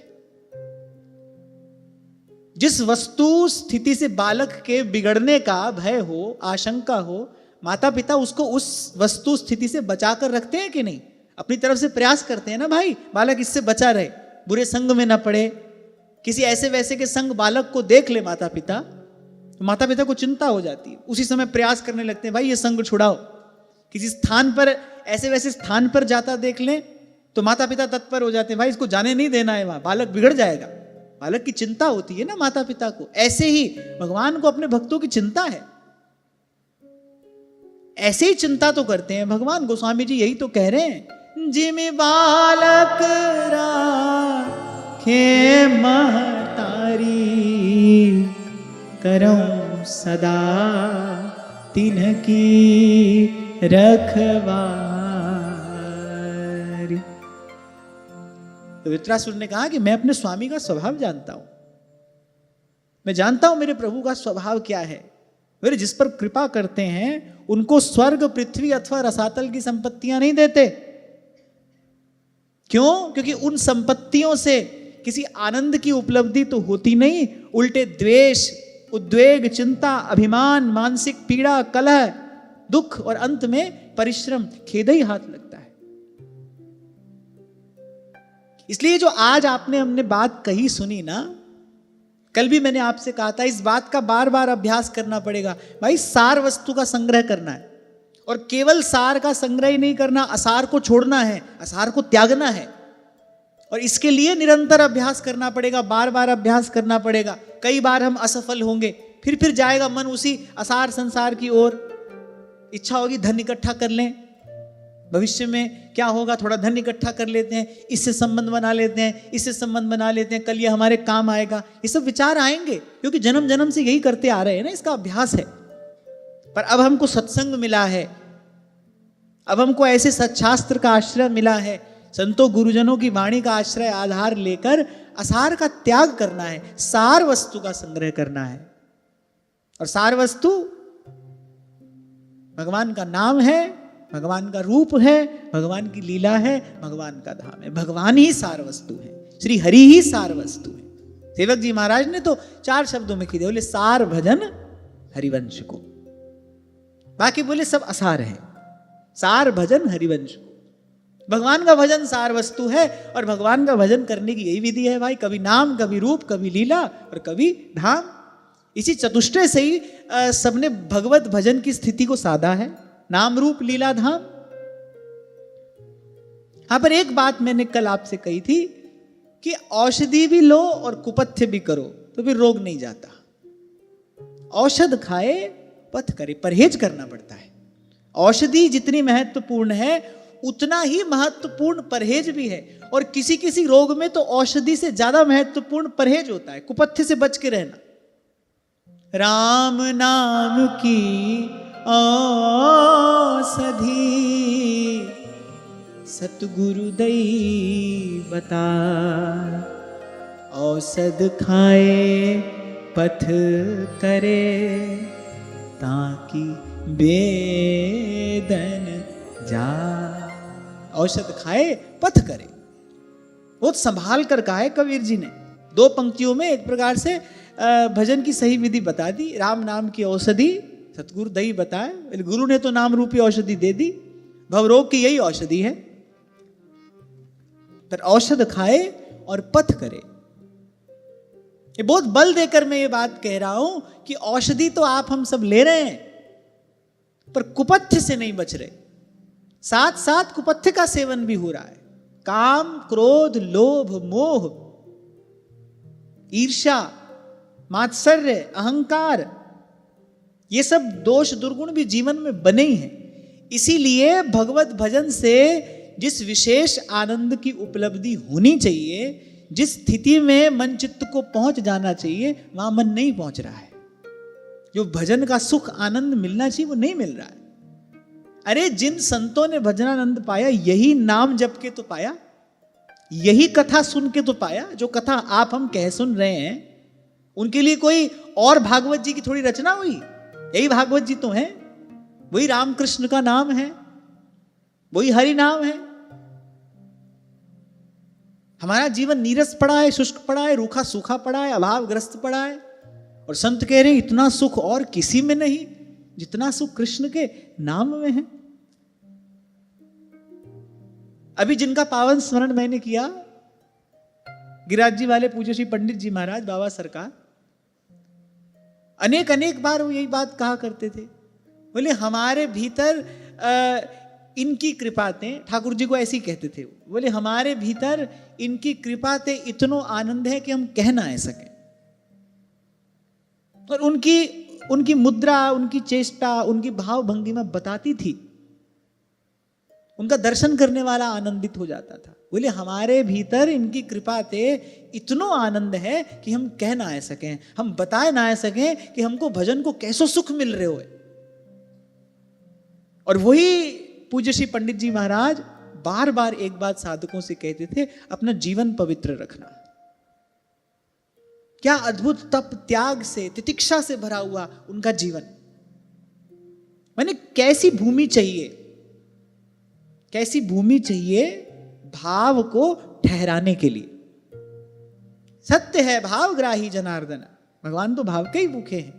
जिस वस्तु स्थिति से बालक के बिगड़ने का भय हो, आशंका हो, माता पिता उसको उस वस्तु स्थिति से बचाकर रखते हैं कि नहीं? अपनी तरफ से प्रयास करते हैं ना, भाई बालक इससे बचा रहे, बुरे संग में ना पड़े। किसी ऐसे वैसे के संग बालक को देख ले माता पिता, तो माता पिता को चिंता हो जाती है, उसी समय प्रयास करने लगते हैं भाई ये संग छुड़ाओ। किसी स्थान पर ऐसे वैसे स्थान पर जाता देख ले तो माता पिता तत्पर हो जाते हैं, भाई इसको जाने नहीं देना है, वहां बालक बिगड़ जाएगा। बालक की चिंता होती है ना माता पिता को, ऐसे ही भगवान को अपने भक्तों की चिंता है, ऐसे ही चिंता तो करते हैं भगवान। गोस्वामी जी यही तो कह रहे हैं, जिमि बालक राखे महतारी करऊं सदा तिन्हकी रखवारी। तो वृत्रासुर ने कहा कि मैं अपने स्वामी का स्वभाव जानता हूं, मैं जानता हूं मेरे प्रभु का स्वभाव क्या है। वे जिस पर कृपा करते हैं उनको स्वर्ग, पृथ्वी अथवा रसातल की संपत्तियां नहीं देते। क्यों? क्योंकि उन संपत्तियों से किसी आनंद की उपलब्धि तो होती नहीं, उल्टे द्वेष, उद्वेग, चिंता, अभिमान, मानसिक पीड़ा, कलह, दुख और अंत में परिश्रम, खेद ही हाथ लगता है। इसलिए जो आज आपने हमने बात कही सुनी ना, कल भी मैंने आपसे कहा था, इस बात का बार बार अभ्यास करना पड़ेगा। भाई सार वस्तु का संग्रह करना है, और केवल सार का संग्रह ही नहीं करना, असार को छोड़ना है, असार को त्यागना है। और इसके लिए निरंतर अभ्यास करना पड़ेगा, बार बार अभ्यास करना पड़ेगा। कई बार हम असफल होंगे, फिर जाएगा मन उसी असार संसार की ओर। इच्छा होगी धन इकट्ठा कर लें, भविष्य में क्या होगा, थोड़ा धन इकट्ठा कर लेते हैं, इससे संबंध बना लेते हैं, इससे संबंध बना लेते हैं, कल ये हमारे काम आएगा। ये सब विचार आएंगे क्योंकि जन्म जन्म से यही करते आ रहे हैं ना, इसका अभ्यास है। पर अब हमको सत्संग मिला है, अब हमको ऐसे सच्छास्त्र का आश्रय मिला है, संतों गुरुजनों की वाणी का आश्रय आधार लेकर असार का त्याग करना है, सार वस्तु का संग्रह करना है। और सार वस्तु भगवान का नाम है, भगवान का रूप है, भगवान की लीला है, भगवान का धाम है। भगवान ही सार वस्तु है, श्री हरि ही सार वस्तु है। सेवक जी महाराज ने तो 4 शब्दों में कह दिया, बोले सार भजन हरिवंश को। बाकी बोले सब असार है, सार भजन हरिवंश को। भगवान का भजन सार वस्तु है, और भगवान का भजन करने की यही विधि है भाई, कभी नाम, कभी रूप, कभी लीला और कभी धाम। इसी चतुष्टय से ही सबने भगवत भजन की स्थिति को साधा है, नाम, रूप, लीला, धाम। यहां पर एक बात मैंने कल आपसे कही थी कि औषधि भी लो और कुपथ्य भी करो तो फिर रोग नहीं जाता। औषध खाए पथ करे, परहेज करना पड़ता है। औषधि जितनी महत्वपूर्ण है उतना ही महत्वपूर्ण परहेज भी है। और किसी किसी रोग में तो औषधि से ज्यादा महत्वपूर्ण परहेज होता है, कुपथ्य से बच के रहना। राम नाम की औषधि सतगुरु दई बता, औषध खाए पथ करे ताकि वेदन जा। औषध खाए पथ करे, बहुत संभाल कर कहा है कबीर जी ने। 2 पंक्तियों में एक प्रकार से भजन की सही विधि बता दी। राम नाम की औषधि सतगुरु दई बताए, गुरु ने तो नाम रूपी औषधि दे दी, भवरोग की यही औषधि है। पर औषध खाए और पथ करे। ये बहुत बल देकर मैं ये बात कह रहा हूं कि औषधि तो आप हम सब ले रहे हैं, पर कुपथ्य से नहीं बच रहे। साथ साथ कुपथ्य का सेवन भी हो रहा है। काम, क्रोध, लोभ, मोह, ईर्ष्या, मात्सर्य, अहंकार, ये सब दोष दुर्गुण भी जीवन में बने ही हैं। इसीलिए भगवत भजन से जिस विशेष आनंद की उपलब्धि होनी चाहिए, जिस स्थिति में मन चित्त को पहुंच जाना चाहिए, वहां मन नहीं पहुंच रहा है। जो भजन का सुख आनंद मिलना चाहिए वो नहीं मिल रहा है। अरे जिन संतों ने भजनानंद पाया, यही नाम जप के तो पाया, यही कथा सुन के तो पाया। जो कथा आप हम कह सुन रहे हैं, उनके लिए कोई और भागवत जी की थोड़ी रचना हुई, यही भागवत जी तो हैं, वही रामकृष्ण का नाम है, वही हरि नाम है। हमारा जीवन नीरस पड़ा है, शुष्क पड़ा है, रूखा सूखा पड़ा है, अभावग्रस्त पड़ा है, और संत कह रहे हैं इतना सुख और किसी में नहीं जितना सुख कृष्ण के नाम में है। अभी जिनका पावन स्मरण मैंने किया, गिरिराज जी वाले पूज्य श्री पंडित जी महाराज बाबा सरकार, अनेक अनेक बार वो यही बात कहा करते थे। बोले हमारे भीतर इनकी कृपाते, ठाकुर जी को ऐसे ही कहते थे, बोले हमारे भीतर इनकी कृपाते इतनो आनंद है कि हम कह ना सकें। और उनकी मुद्रा, उनकी चेष्टा, उनकी भाव भंगिमा बताती थी। उनका दर्शन करने वाला आनंदित हो जाता था। बोले हमारे भीतर इनकी कृपा से इतनो आनंद है कि हम कह ना आ सकें, हम बताए ना आ सकें कि हमको भजन को कैसो सुख मिल रहे हो। और वही पूज्य श्री पंडित जी महाराज बार बार एक बात साधकों से कहते थे, अपना जीवन पवित्र रखना। क्या अद्भुत तप, त्याग से, तितिक्षा से भरा हुआ उनका जीवन। मैंने कैसी भूमि चाहिए, कैसी भूमि चाहिए भाव को ठहराने के लिए। सत्य है भावग्राही जनार्दन, भगवान तो भाव के ही भूखे हैं,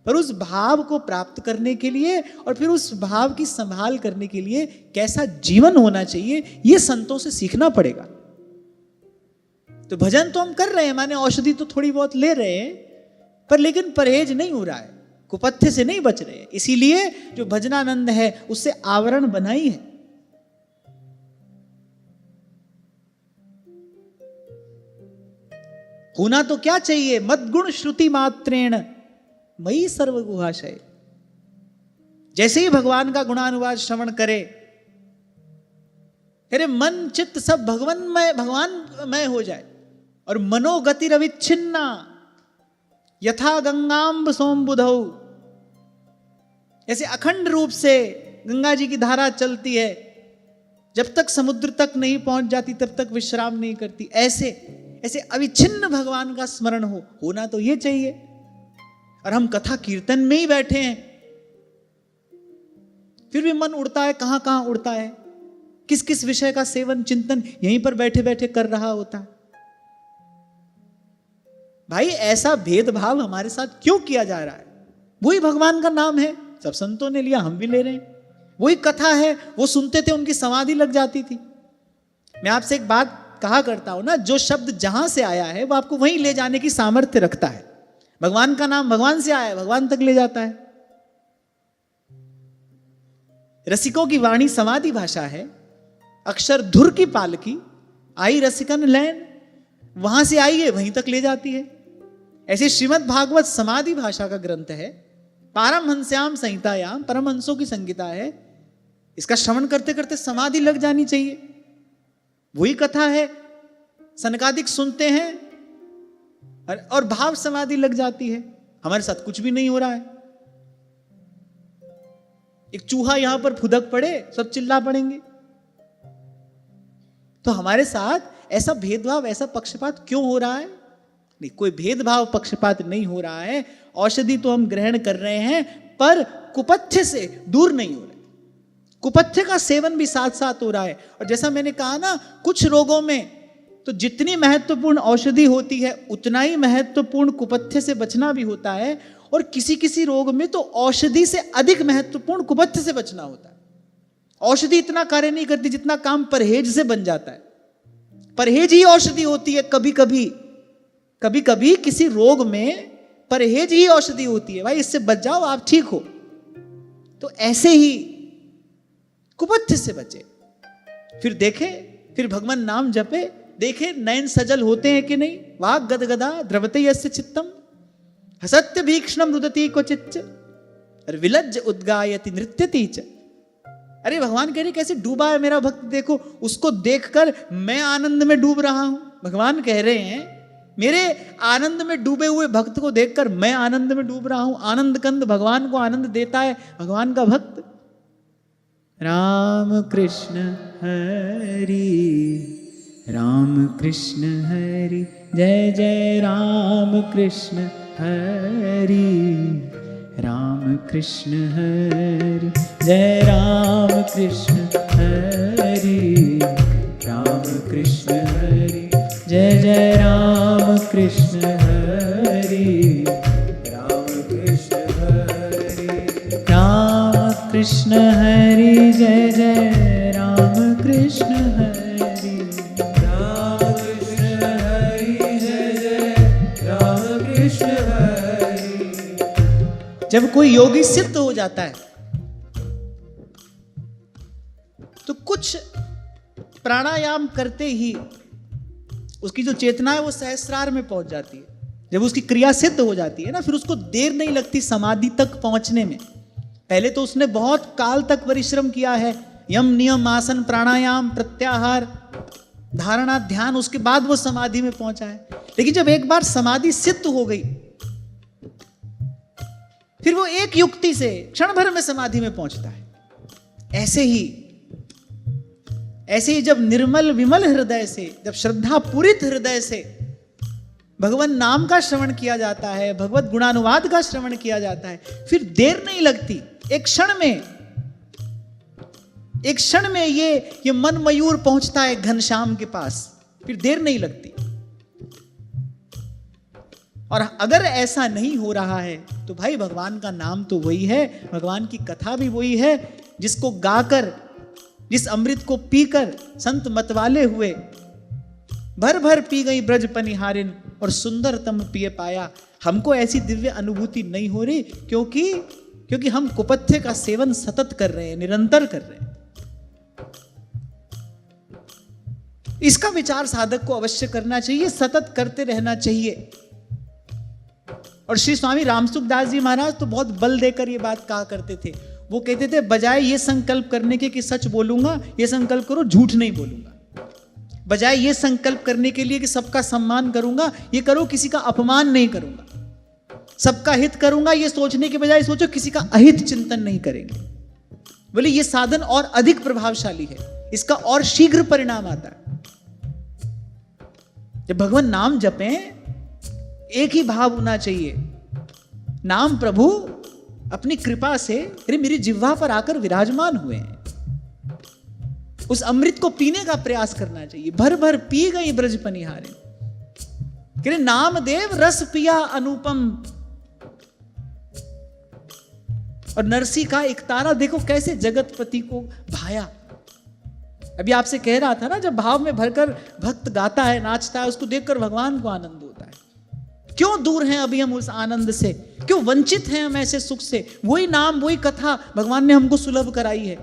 पर उस भाव को प्राप्त करने के लिए और फिर उस भाव की संभाल करने के लिए कैसा जीवन होना चाहिए, ये संतों से सीखना पड़ेगा। तो भजन तो हम कर रहे हैं, माने औषधि तो थोड़ी बहुत ले रहे हैं, पर लेकिन परहेज नहीं हो रहा है, कुपथ्य से नहीं बच रहे हैं। इसीलिए जो भजनानंद है उससे आवरण बनाई है। होना तो क्या चाहिए, मद्गुण श्रुति मात्रेण मई सर्वगुहाशय। जैसे ही भगवान का गुणानुवाद श्रवण करे, तेरे मन चित्त सब भगवानमय हो जाए, और मनोगति रविच्छिन्ना यथा गंगाम्ब सोमबुधौ। ऐसे अखंड रूप से गंगा जी की धारा चलती है, जब तक समुद्र तक नहीं पहुंच जाती तब तक विश्राम नहीं करती। ऐसे ऐसे अविच्छिन्न भगवान का स्मरण होना तो ये चाहिए। और हम कथा कीर्तन में ही बैठे हैं, फिर भी मन उड़ता है, कहां कहां उड़ता है, किस किस विषय का सेवन चिंतन यहीं पर बैठे बैठे कर रहा होता है। भाई ऐसा भेदभाव हमारे साथ क्यों किया जा रहा है? वही भगवान का नाम है, सब संतों ने लिया, हम भी ले रहे हैं। वही कथा है, वो सुनते थे, उनकी समाधि लग जाती थी। मैं आपसे एक बात कहा करता हूं ना, जो शब्द जहां से आया है वो आपको वहीं ले जाने की सामर्थ्य रखता है। भगवान का नाम भगवान से आया है, भगवान तक ले जाता है। रसिकों की वाणी समाधि भाषा है, अक्षर धुर की पालकी आई रसिकन लैन, वहां से आई है वहीं तक ले जाती है। ऐसे श्रीमद् भागवत समाधि भाषा का ग्रंथ है, पारमहंस्याम संहितायाम, परमहंसों की संहिता है। इसका श्रवण करते करते समाधि लग जानी चाहिए। वही कथा है, सनकादिक सुनते हैं और भाव समाधि लग जाती है। हमारे साथ कुछ भी नहीं हो रहा है। एक चूहा यहां पर फुदक पड़े, सब चिल्ला पड़ेंगे। तो हमारे साथ ऐसा भेदभाव, ऐसा पक्षपात क्यों हो रहा है? नहीं, कोई भेदभाव पक्षपात नहीं हो रहा है। औषधि तो हम ग्रहण कर रहे हैं, पर कुपथ्य से दूर नहीं हो रहे। कुपथ्य का सेवन भी साथ साथ हो रहा है। और जैसा मैंने कहा ना, कुछ रोगों में तो जितनी महत्वपूर्ण औषधि होती है, उतना ही महत्वपूर्ण कुपथ्य से बचना भी होता है। और किसी किसी रोग में तो औषधि से अधिक महत्वपूर्ण कुपथ्य से बचना होता है। औषधि इतना कार्य नहीं करती जितना काम परहेज से बन जाता है। परहेज ही औषधि होती है। कभी कभी किसी रोग में परहेज ही औषधि होती है। भाई इससे बच जाओ, आप ठीक हो। तो ऐसे ही कुपथ्य से बचे, फिर देखे, फिर भगवान नाम जपे, देखे नयन सजल होते हैं कि नहीं। वाग गदगदा द्रवते यस्य चित्तम हसत्य भीक्षणम रुदती क्वचिच्च और विलज्ज उद्गायति नृत्यति च। अरे भगवान कह रहे कैसे डूबा है मेरा भक्त, देखो उसको देखकर मैं आनंद में डूब रहा हूं। भगवान कह रहे हैं मेरे आनंद में डूबे हुए भक्त को देखकर मैं आनंद में डूब रहा हूं। आनंद कंद भगवान को आनंद देता है भगवान का भक्त। राम कृष्ण हरि राम कृष्ण हरि जय जय राम कृष्ण हरि राम कृष्ण हरि जय राम कृष्ण हरि राम कृष्ण हरि जय जय राम कृष्ण हरि राम कृष्ण हरि राम कृष्ण हरि जय जय राम कृष्ण हरि राम कृष्ण हरि जय जय राम कृष्ण हरि। जब कोई योगी सिद्ध हो जाता है तो कुछ प्राणायाम करते ही उसकी जो चेतना है वो सहस्रार में पहुंच जाती है। जब उसकी क्रिया सिद्ध हो जाती है ना, फिर उसको देर नहीं लगती समाधि तक पहुंचने में। पहले तो उसने बहुत काल तक परिश्रम किया है, यम नियम आसन प्राणायाम प्रत्याहार धारणा ध्यान, उसके बाद वो समाधि में पहुंचा है। लेकिन जब एक बार समाधि सिद्ध हो गई, फिर वो एक युक्ति से क्षण भर में समाधि में पहुंचता है। ऐसे ही जब निर्मल विमल हृदय से, जब श्रद्धा पूरित हृदय से भगवान नाम का श्रवण किया जाता है, भगवत गुणानुवाद का श्रवण किया जाता है, फिर देर नहीं लगती। एक क्षण में ये मन मयूर पहुंचता है घनश्याम के पास, फिर देर नहीं लगती। और अगर ऐसा नहीं हो रहा है तो भाई भगवान का नाम तो वही है, भगवान की कथा भी वही है, जिसको गाकर, जिस अमृत को पीकर संत मतवाले हुए, भर भर पी गई ब्रज पनिहारिन और सुंदरतम पिए पाया। हमको ऐसी दिव्य अनुभूति नहीं हो रही क्योंकि हम कुपथ्य का सेवन सतत कर रहे हैं, निरंतर कर रहे हैं। इसका विचार साधक को अवश्य करना चाहिए, सतत करते रहना चाहिए। और श्री स्वामी रामसुखदास जी महाराज तो बहुत बल देकर ये बात कहा करते थे। वो कहते थे बजाय ये संकल्प करने के कि सच बोलूंगा, ये संकल्प करो झूठ नहीं बोलूंगा। बजाय ये संकल्प करने के लिए कि सबका सम्मान करूंगा, ये करो किसी का अपमान नहीं करूंगा। सबका हित करूंगा, ये सोचने के बजाय सोचो किसी का अहित चिंतन नहीं करेंगे। बोले ये साधन और अधिक प्रभावशाली है, इसका और शीघ्र परिणाम आता है। जब भगवान नाम जपें, एक ही भाव होना चाहिए, नाम प्रभु अपनी कृपा से मेरी जिह्वा पर आकर विराजमान हुए हैं। उस अमृत को पीने का प्रयास करना चाहिए। भर भर पी गई ब्रज पनिहारे, कह रहे नाम देव रस पिया अनुपम। और नरसी का एक तारा देखो कैसे जगतपति को भाया। अभी आपसे कह रहा था ना, जब भाव में भरकर भक्त गाता है, नाचता है, उसको देखकर भगवान को आनंद होता है। क्यों दूर हैं अभी हम उस आनंद से, क्यों वंचित हैं हम ऐसे सुख से? वही नाम, वही कथा भगवान ने हमको सुलभ कराई है।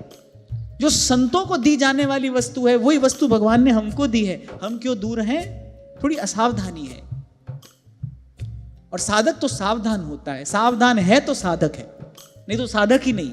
जो संतों को दी जाने वाली वस्तु है, वही वस्तु भगवान ने हमको दी है। हम क्यों दूर हैं? थोड़ी असावधानी है। और साधक तो सावधान होता है, सावधान है तो साधक है, नहीं तो साधक ही नहीं।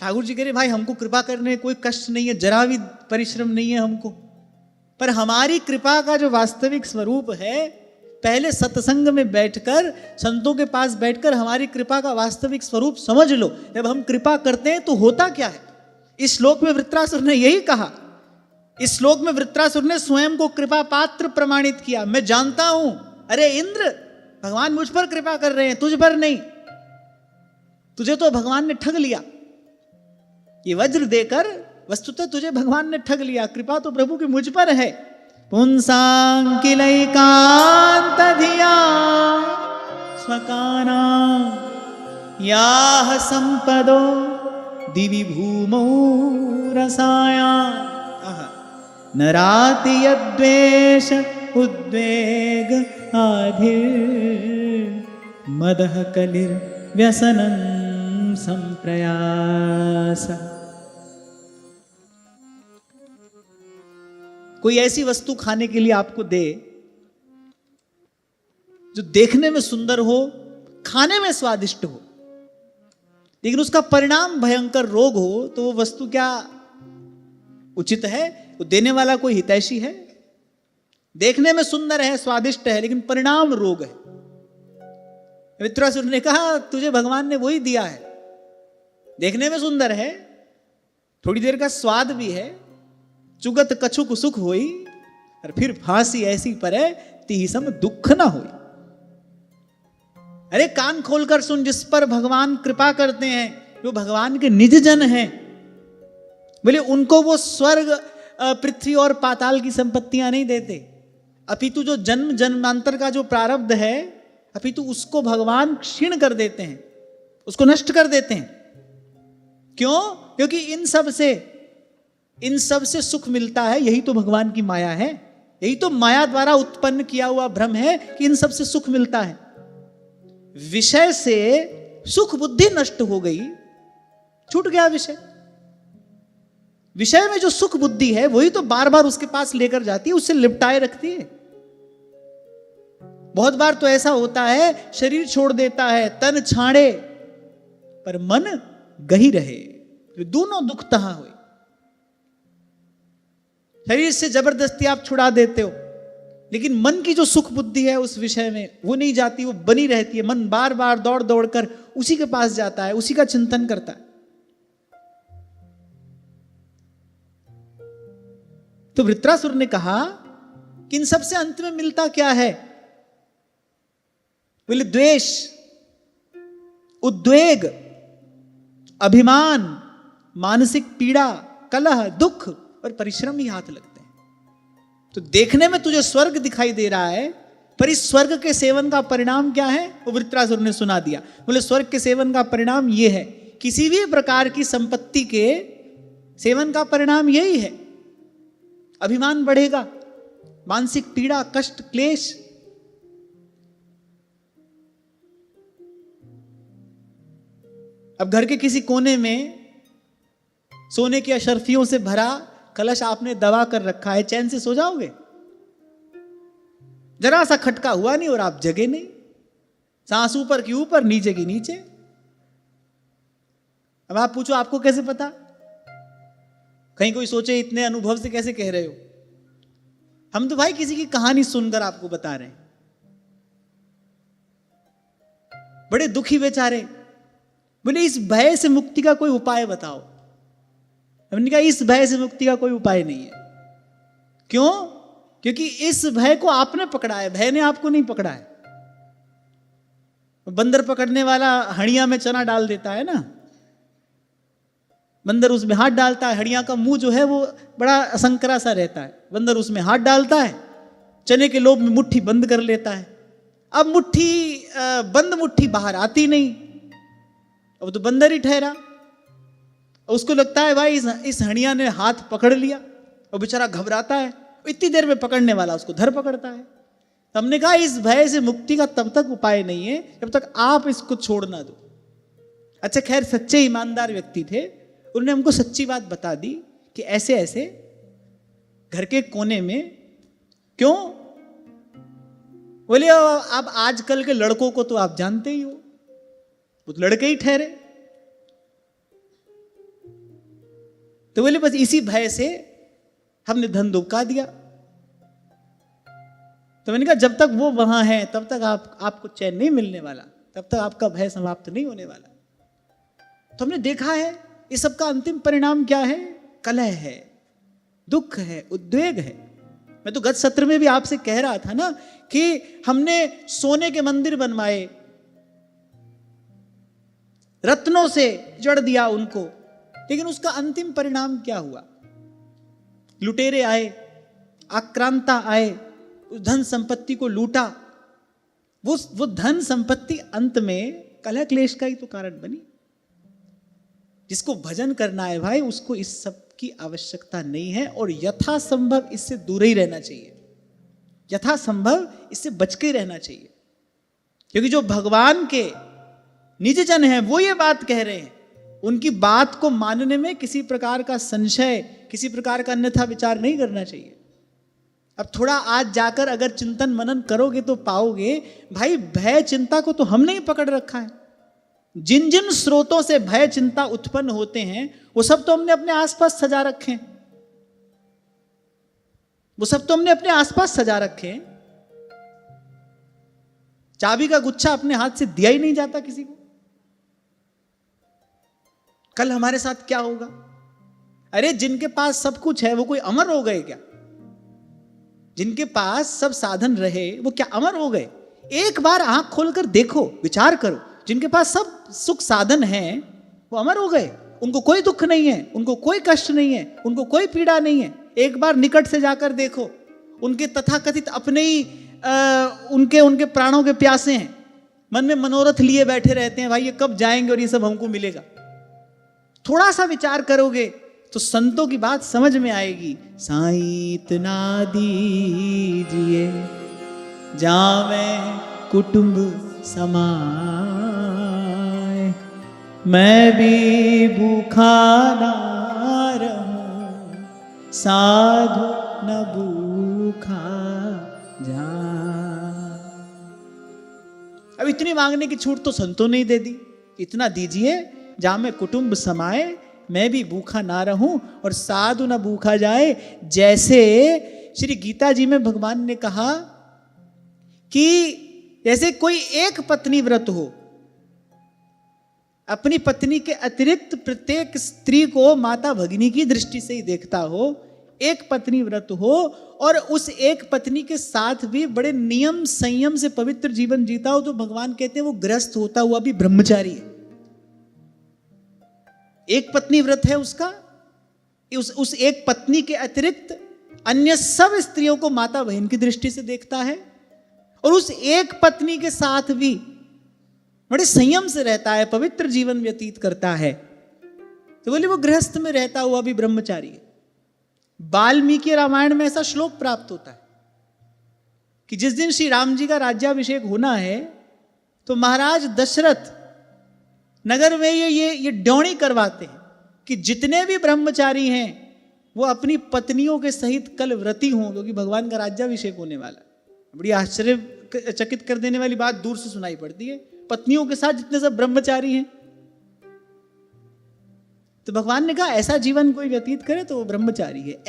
ठाकुर जी कह रहे भाई हमको कृपा करने कोई कष्ट नहीं है, जरा भी परिश्रम नहीं है हमको, पर हमारी कृपा का जो वास्तविक स्वरूप है, पहले सत्संग में बैठकर, संतों के पास बैठकर हमारी कृपा का वास्तविक स्वरूप समझ लो। जब हम कृपा करते हैं तो होता क्या है? इस श्लोक में वृत्रासुर ने यही कहा। इस श्लोक में वृत्रासुर ने स्वयं को कृपा पात्र प्रमाणित किया। मैं जानता हूं, अरे इंद्र, भगवान मुझ पर कृपा कर रहे हैं, तुझ पर नहीं। तुझे तो भगवान ने ठग लिया, ये वज्र देकर वस्तुतः तुझे भगवान ने ठग लिया। कृपा तो प्रभु की मुझ पर है। पुंसां किलैकांत धिया स्वकाना याह संपदो दिवि भूमौ रसाया नराति यद्वेष उद्वेग आधिर मदह कलिर व्यसनं संप्रयास। कोई ऐसी वस्तु खाने के लिए आपको दे जो देखने में सुंदर हो, खाने में स्वादिष्ट हो, लेकिन उसका परिणाम भयंकर रोग हो, तो वो वस्तु क्या उचित है? वो देने वाला कोई हितैषी है? देखने में सुंदर है, स्वादिष्ट है, लेकिन परिणाम रोग है। वृत्रासुर ने कहा तुझे भगवान ने वही दिया है, देखने में सुंदर है, थोड़ी देर का स्वाद भी है, चुगत कछुक सुख होई, और फिर फांसी ऐसी परे ती सम दुख ना होई। अरे कान खोलकर सुन, जिस पर भगवान कृपा करते हैं, जो भगवान के निज जन हैं, बोले उनको वो स्वर्ग पृथ्वी और पाताल की संपत्तियां नहीं देते, अपितु जो जन्म जन्मांतर का जो प्रारब्ध है, अपितु उसको भगवान क्षीण कर देते हैं, उसको नष्ट कर देते हैं। क्यों? क्योंकि इन सब से सुख मिलता है, यही तो भगवान की माया है, यही तो माया द्वारा उत्पन्न किया हुआ भ्रम है कि इन सब से सुख मिलता है। विषय से सुख बुद्धि नष्ट हो गई, छूट गया विषय। विषय में जो सुख बुद्धि है वही तो बार बार उसके पास लेकर जाती है, उससे लिपटाए रखती है। बहुत बार तो ऐसा होता है, शरीर छोड़ देता है, तन छाड़े पर मन गही रहे, दोनों दुख तहा हुए। शरीर से जबरदस्ती आप छुड़ा देते हो, लेकिन मन की जो सुख बुद्धि है उस विषय में वो नहीं जाती, वो बनी रहती है। मन बार बार दौड़ दौड़ कर उसी के पास जाता है, उसी का चिंतन करता है। तो वृत्रासुर ने कहा कि इन सबसे अंत में मिलता क्या है? बोले द्वेष, उद्वेग, अभिमान, मानसिक पीड़ा, कलह, दुख और परिश्रम ही हाथ लगते हैं। तो देखने में तुझे स्वर्ग दिखाई दे रहा है, पर इस स्वर्ग के सेवन का परिणाम क्या है वो वृत्रासुर ने सुना दिया। बोले स्वर्ग के सेवन का परिणाम ये है, किसी भी प्रकार की संपत्ति के सेवन का परिणाम यही है, अभिमान बढ़ेगा, मानसिक पीड़ा, कष्ट, क्लेश। अब घर के किसी कोने में सोने की अशर्फियों से भरा कलश आपने दबा कर रखा है, चैन से सो जाओगे? जरा सा खटका हुआ नहीं और आप जगे नहीं, सांस ऊपर की ऊपर, नीचे की नीचे। अब आप पूछो आपको कैसे पता? कहीं कोई सोचे इतने अनुभव से कैसे कह रहे हो? हम तो भाई किसी की कहानी सुनकर आपको बता रहे हैं। बड़े दुखी बेचारे, बोले इस भय से मुक्ति का कोई उपाय बताओ। हमने कहा इस भय से मुक्ति का कोई उपाय नहीं है। क्यों? क्योंकि इस भय को आपने पकड़ा है, भय ने आपको नहीं पकड़ा है। बंदर पकड़ने वाला हड़िया में चना डाल देता है ना, बंदर उसमें हाथ डालता है, हड़िया का मुंह जो है वो बड़ा असंकरा सा रहता है, बंदर उसमें हाथ डालता है, चने के लोभ में मुट्ठी बंद कर लेता है। अब बंद मुट्ठी बाहर आती नहीं, अब तो बंदर ही ठहरा। उसको लगता है भाई इस हड़िया ने हाथ पकड़ लिया, और बेचारा घबराता है, इतनी देर में पकड़ने वाला उसको धर पकड़ता है। तो हमने कहा इस भय से मुक्ति का तब तक उपाय नहीं है जब तक आप इसको छोड़ ना दो। अच्छा खैर सच्चे ईमानदार व्यक्ति थे, उन्होंने हमको सच्ची बात बता दी कि ऐसे ऐसे घर के कोने में। क्यों? बोले अब आजकल के लड़कों को तो आप जानते ही हो, वो तो लड़के ही ठहरे। तो बोले बस इसी भय से हमने धन दुबका दिया। तो मैंने कहा जब तक वो वहां है तब तक आपको चैन नहीं मिलने वाला, तब तक आपका भय समाप्त नहीं होने वाला। तो हमने देखा है इस सब का अंतिम परिणाम क्या है? कलह है, दुख है, उद्वेग है। मैं तो गत सत्र में भी आपसे कह रहा था ना कि हमने सोने के मंदिर बनवाए, रत्नों से जड़ दिया उनको, लेकिन उसका अंतिम परिणाम क्या हुआ? लुटेरे आए, आक्रांता आए, उस धन संपत्ति को लूटा। वो धन संपत्ति अंत में कलह क्लेश का ही तो कारण बनी। जिसको भजन करना है भाई, उसको इस सब की आवश्यकता नहीं है और यथासंभव इससे दूर ही रहना चाहिए, यथासंभव इससे बच के रहना चाहिए। क्योंकि जो भगवान के निज जन हैं वो ये बात कह रहे हैं, उनकी बात को मानने में किसी प्रकार का संशय, किसी प्रकार का अन्यथा विचार नहीं करना चाहिए। अब थोड़ा आज जाकर अगर चिंतन मनन करोगे तो पाओगे भाई भय चिंता को तो हमने ही पकड़ रखा है। जिन जिन स्रोतों से भय चिंता उत्पन्न होते हैं वो सब तो हमने अपने आसपास सजा रखे हैं, वो सब तो हमने अपने आसपास सजा रखे हैं। चाबी का गुच्छा अपने हाथ से दिया ही नहीं जाता किसी को। कल हमारे साथ क्या होगा? अरे जिनके पास सब कुछ है वो कोई अमर हो गए क्या? जिनके पास सब साधन रहे वो क्या अमर हो गए? एक बार आंख खोलकर देखो, विचार करो, जिनके पास सब सुख साधन है वो अमर हो गए, उनको कोई दुख नहीं है, उनको कोई कष्ट नहीं है, उनको कोई पीड़ा नहीं है। एक बार निकट से जाकर देखो, उनके तथाकथित अपने ही उनके प्राणों के प्यासे हैं, मन में मनोरथ लिए बैठे रहते हैं, भाई ये कब जाएंगे और ये सब हमको मिलेगा। थोड़ा सा विचार करोगे तो संतों की बात समझ में आएगी। साईं इतना दीजिए जावे कुटुंब समाए, मैं भी भूखा ना रहूं, साधु न भूखा जा। अब इतनी मांगने की छूट तो संतों ने ही दे दी। इतना दीजिए जहां में कुटुंब समाए, मैं भी भूखा ना रहूं और साधु न भूखा जाए। जैसे श्री गीता जी में भगवान ने कहा कि जैसे कोई एक पत्नी व्रत हो, अपनी पत्नी के अतिरिक्त प्रत्येक स्त्री को माता भगिनी की दृष्टि से ही देखता हो, एक पत्नी व्रत हो और उस एक पत्नी के साथ भी बड़े नियम संयम से पवित्र जीवन जीता हो, तो भगवान कहते हैं वो गृहस्थ होता हुआ भी ब्रह्मचारी है। एक पत्नी व्रत है उसका, उस एक पत्नी के अतिरिक्त अन्य सब स्त्रियों को माता बहन की दृष्टि से देखता है और उस एक पत्नी के साथ भी बड़े संयम से रहता है, पवित्र जीवन व्यतीत करता है। तो बोले वो गृहस्थ में रहता हुआ भी ब्रह्मचारी है। वाल्मीकि रामायण में ऐसा श्लोक प्राप्त होता है कि जिस दिन श्री राम जी का राज्याभिषेक होना है तो महाराज दशरथ नगर में ये ड्योणी करवाते हैं कि जितने भी ब्रह्मचारी हैं वो अपनी पत्नियों के सहित कल व्रती हों, क्योंकि भगवान का राज्याभिषेक होने वाला। बड़ी आश्चर्यचकित कर देने वाली बात दूर से सुनाई पड़ती है, पत्नियों के साथ जितने सब ब्रह्मचारी हैं। तो भगवान ने कहा ऐसा जीवन कोई व्यतीत करे तो वो ब्रह्मचारी है।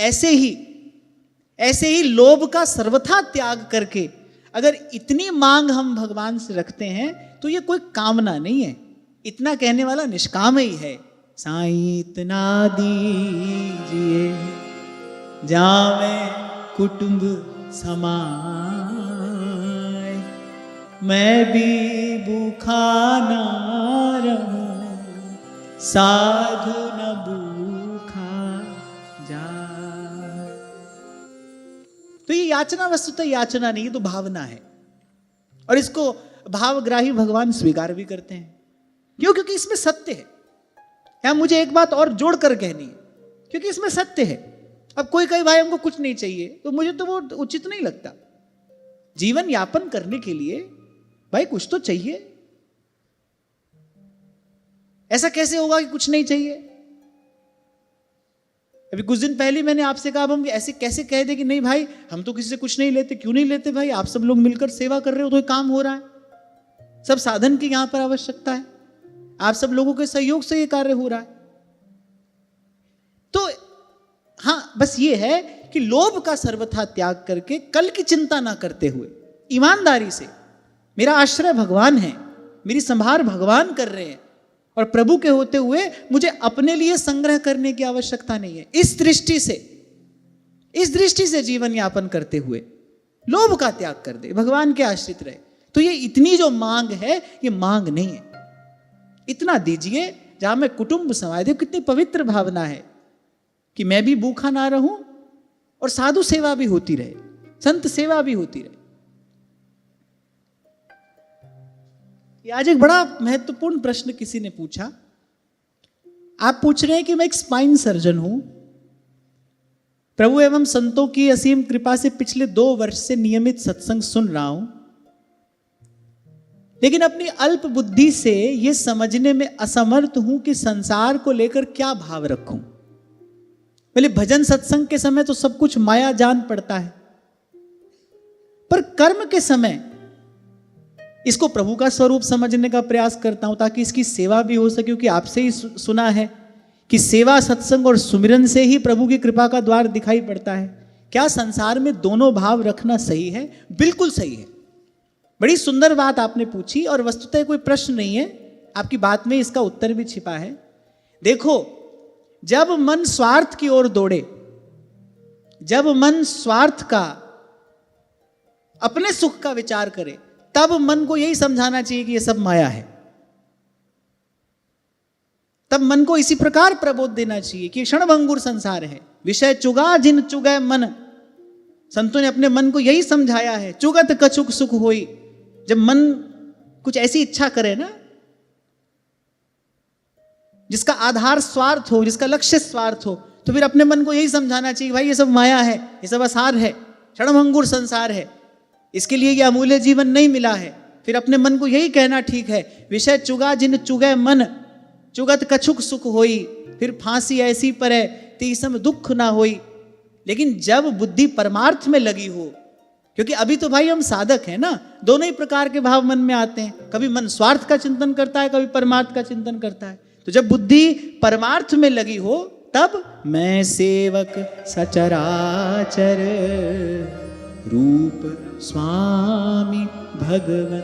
ऐसे ही लोभ का सर्वथा त्याग करके अगर इतनी मांग हम भगवान से रखते हैं तो ये कोई कामना नहीं है, इतना कहने वाला निष्काम ही है। साईं इतना दीजिए जावे कुटुंब समाए, मैं भी भूखा ना रहूं, साधु न भूखा जा। तो ये याचना वस्तुतः याचना नहीं, तो भावना है और इसको भावग्राही भगवान स्वीकार भी करते हैं। क्यों? क्योंकि इसमें सत्य है। या मुझे एक बात और जोड़कर कहनी है, क्योंकि इसमें सत्य है। अब कोई कहे भाई हमको कुछ नहीं चाहिए, तो मुझे तो वो उचित नहीं लगता। जीवन यापन करने के लिए भाई कुछ तो चाहिए। ऐसा कैसे होगा कि कुछ नहीं चाहिए? अभी कुछ दिन पहले मैंने आपसे कहा, अब हम ऐसे कैसे कह दे कि नहीं भाई हम तो किसी से कुछ नहीं लेते। क्यों नहीं लेते भाई? आप सब लोग मिलकर सेवा कर रहे हो तो काम हो रहा है, सब साधन की यहां पर आवश्यकता है, आप सब लोगों के सहयोग से ये कार्य हो रहा है। तो हाँ, बस ये है कि लोभ का सर्वथा त्याग करके कल की चिंता ना करते हुए ईमानदारी से, मेरा आश्रय भगवान है, मेरी संभार भगवान कर रहे हैं, और प्रभु के होते हुए मुझे अपने लिए संग्रह करने की आवश्यकता नहीं है। इस दृष्टि से जीवन यापन करते हुए लोभ का त्याग कर दे, भगवान के आश्रित रहे, तो ये इतनी जो मांग है, ये मांग नहीं है। इतना दीजिए जहां मैं कुटुंब समाज, देखो कितनी पवित्र भावना है कि मैं भी भूखा ना रहूं और साधु सेवा भी होती रहे, संत सेवा भी होती रहे। आज एक बड़ा महत्वपूर्ण प्रश्न किसी ने पूछा। आप पूछ रहे हैं कि मैं एक स्पाइन सर्जन हूं, प्रभु एवं संतों की असीम कृपा से पिछले 2 वर्ष से नियमित सत्संग सुन रहा हूं, लेकिन अपनी अल्प बुद्धि से यह समझने में असमर्थ हूं कि संसार को लेकर क्या भाव रखूं। पहले भजन सत्संग के समय तो सब कुछ माया जान पड़ता है, पर कर्म के समय इसको प्रभु का स्वरूप समझने का प्रयास करता हूं, ताकि इसकी सेवा भी हो सके। क्योंकि आपसे ही सुना है कि सेवा, सत्संग और सुमिरन से ही प्रभु की कृपा का द्वार दिखाई पड़ता है। क्या संसार में दोनों भाव रखना सही है? बिल्कुल सही है। बड़ी सुंदर बात आपने पूछी, और वस्तुतः कोई प्रश्न नहीं है, आपकी बात में इसका उत्तर भी छिपा है। देखो, जब मन स्वार्थ की ओर दौड़े, जब मन स्वार्थ का, अपने सुख का विचार करे, तब मन को यही समझाना चाहिए कि यह सब माया है। तब मन को इसी प्रकार प्रबोध देना चाहिए कि क्षणभंगुर संसार है, विषय चुगा जिन चुगै मन। संतों ने अपने मन को यही समझाया है, चुगत कछुक सुख होई। जब मन कुछ ऐसी इच्छा करे ना, जिसका आधार स्वार्थ हो, जिसका लक्ष्य स्वार्थ हो, तो फिर अपने मन को यही समझाना चाहिए, भाई ये सब माया है, ये सब असार है, क्षणभंगुर संसार है, इसके लिए ये अमूल्य जीवन नहीं मिला है। फिर अपने मन को यही कहना ठीक है, विषय चुगा जिन चुगै मन, चुगत कछुक सुख होई। फिर फांसी ऐसी पर है, तीसम दुख ना होई। लेकिन जब बुद्धि परमार्थ में लगी हो, क्योंकि अभी तो भाई हम साधक हैं ना, दोनों ही प्रकार के भाव मन में आते हैं। कभी मन स्वार्थ का चिंतन करता है, कभी परमार्थ का चिंतन करता है। तो जब बुद्धि परमार्थ में लगी हो, तब मैं सेवक सचराचर रूप स्वामी भगवन।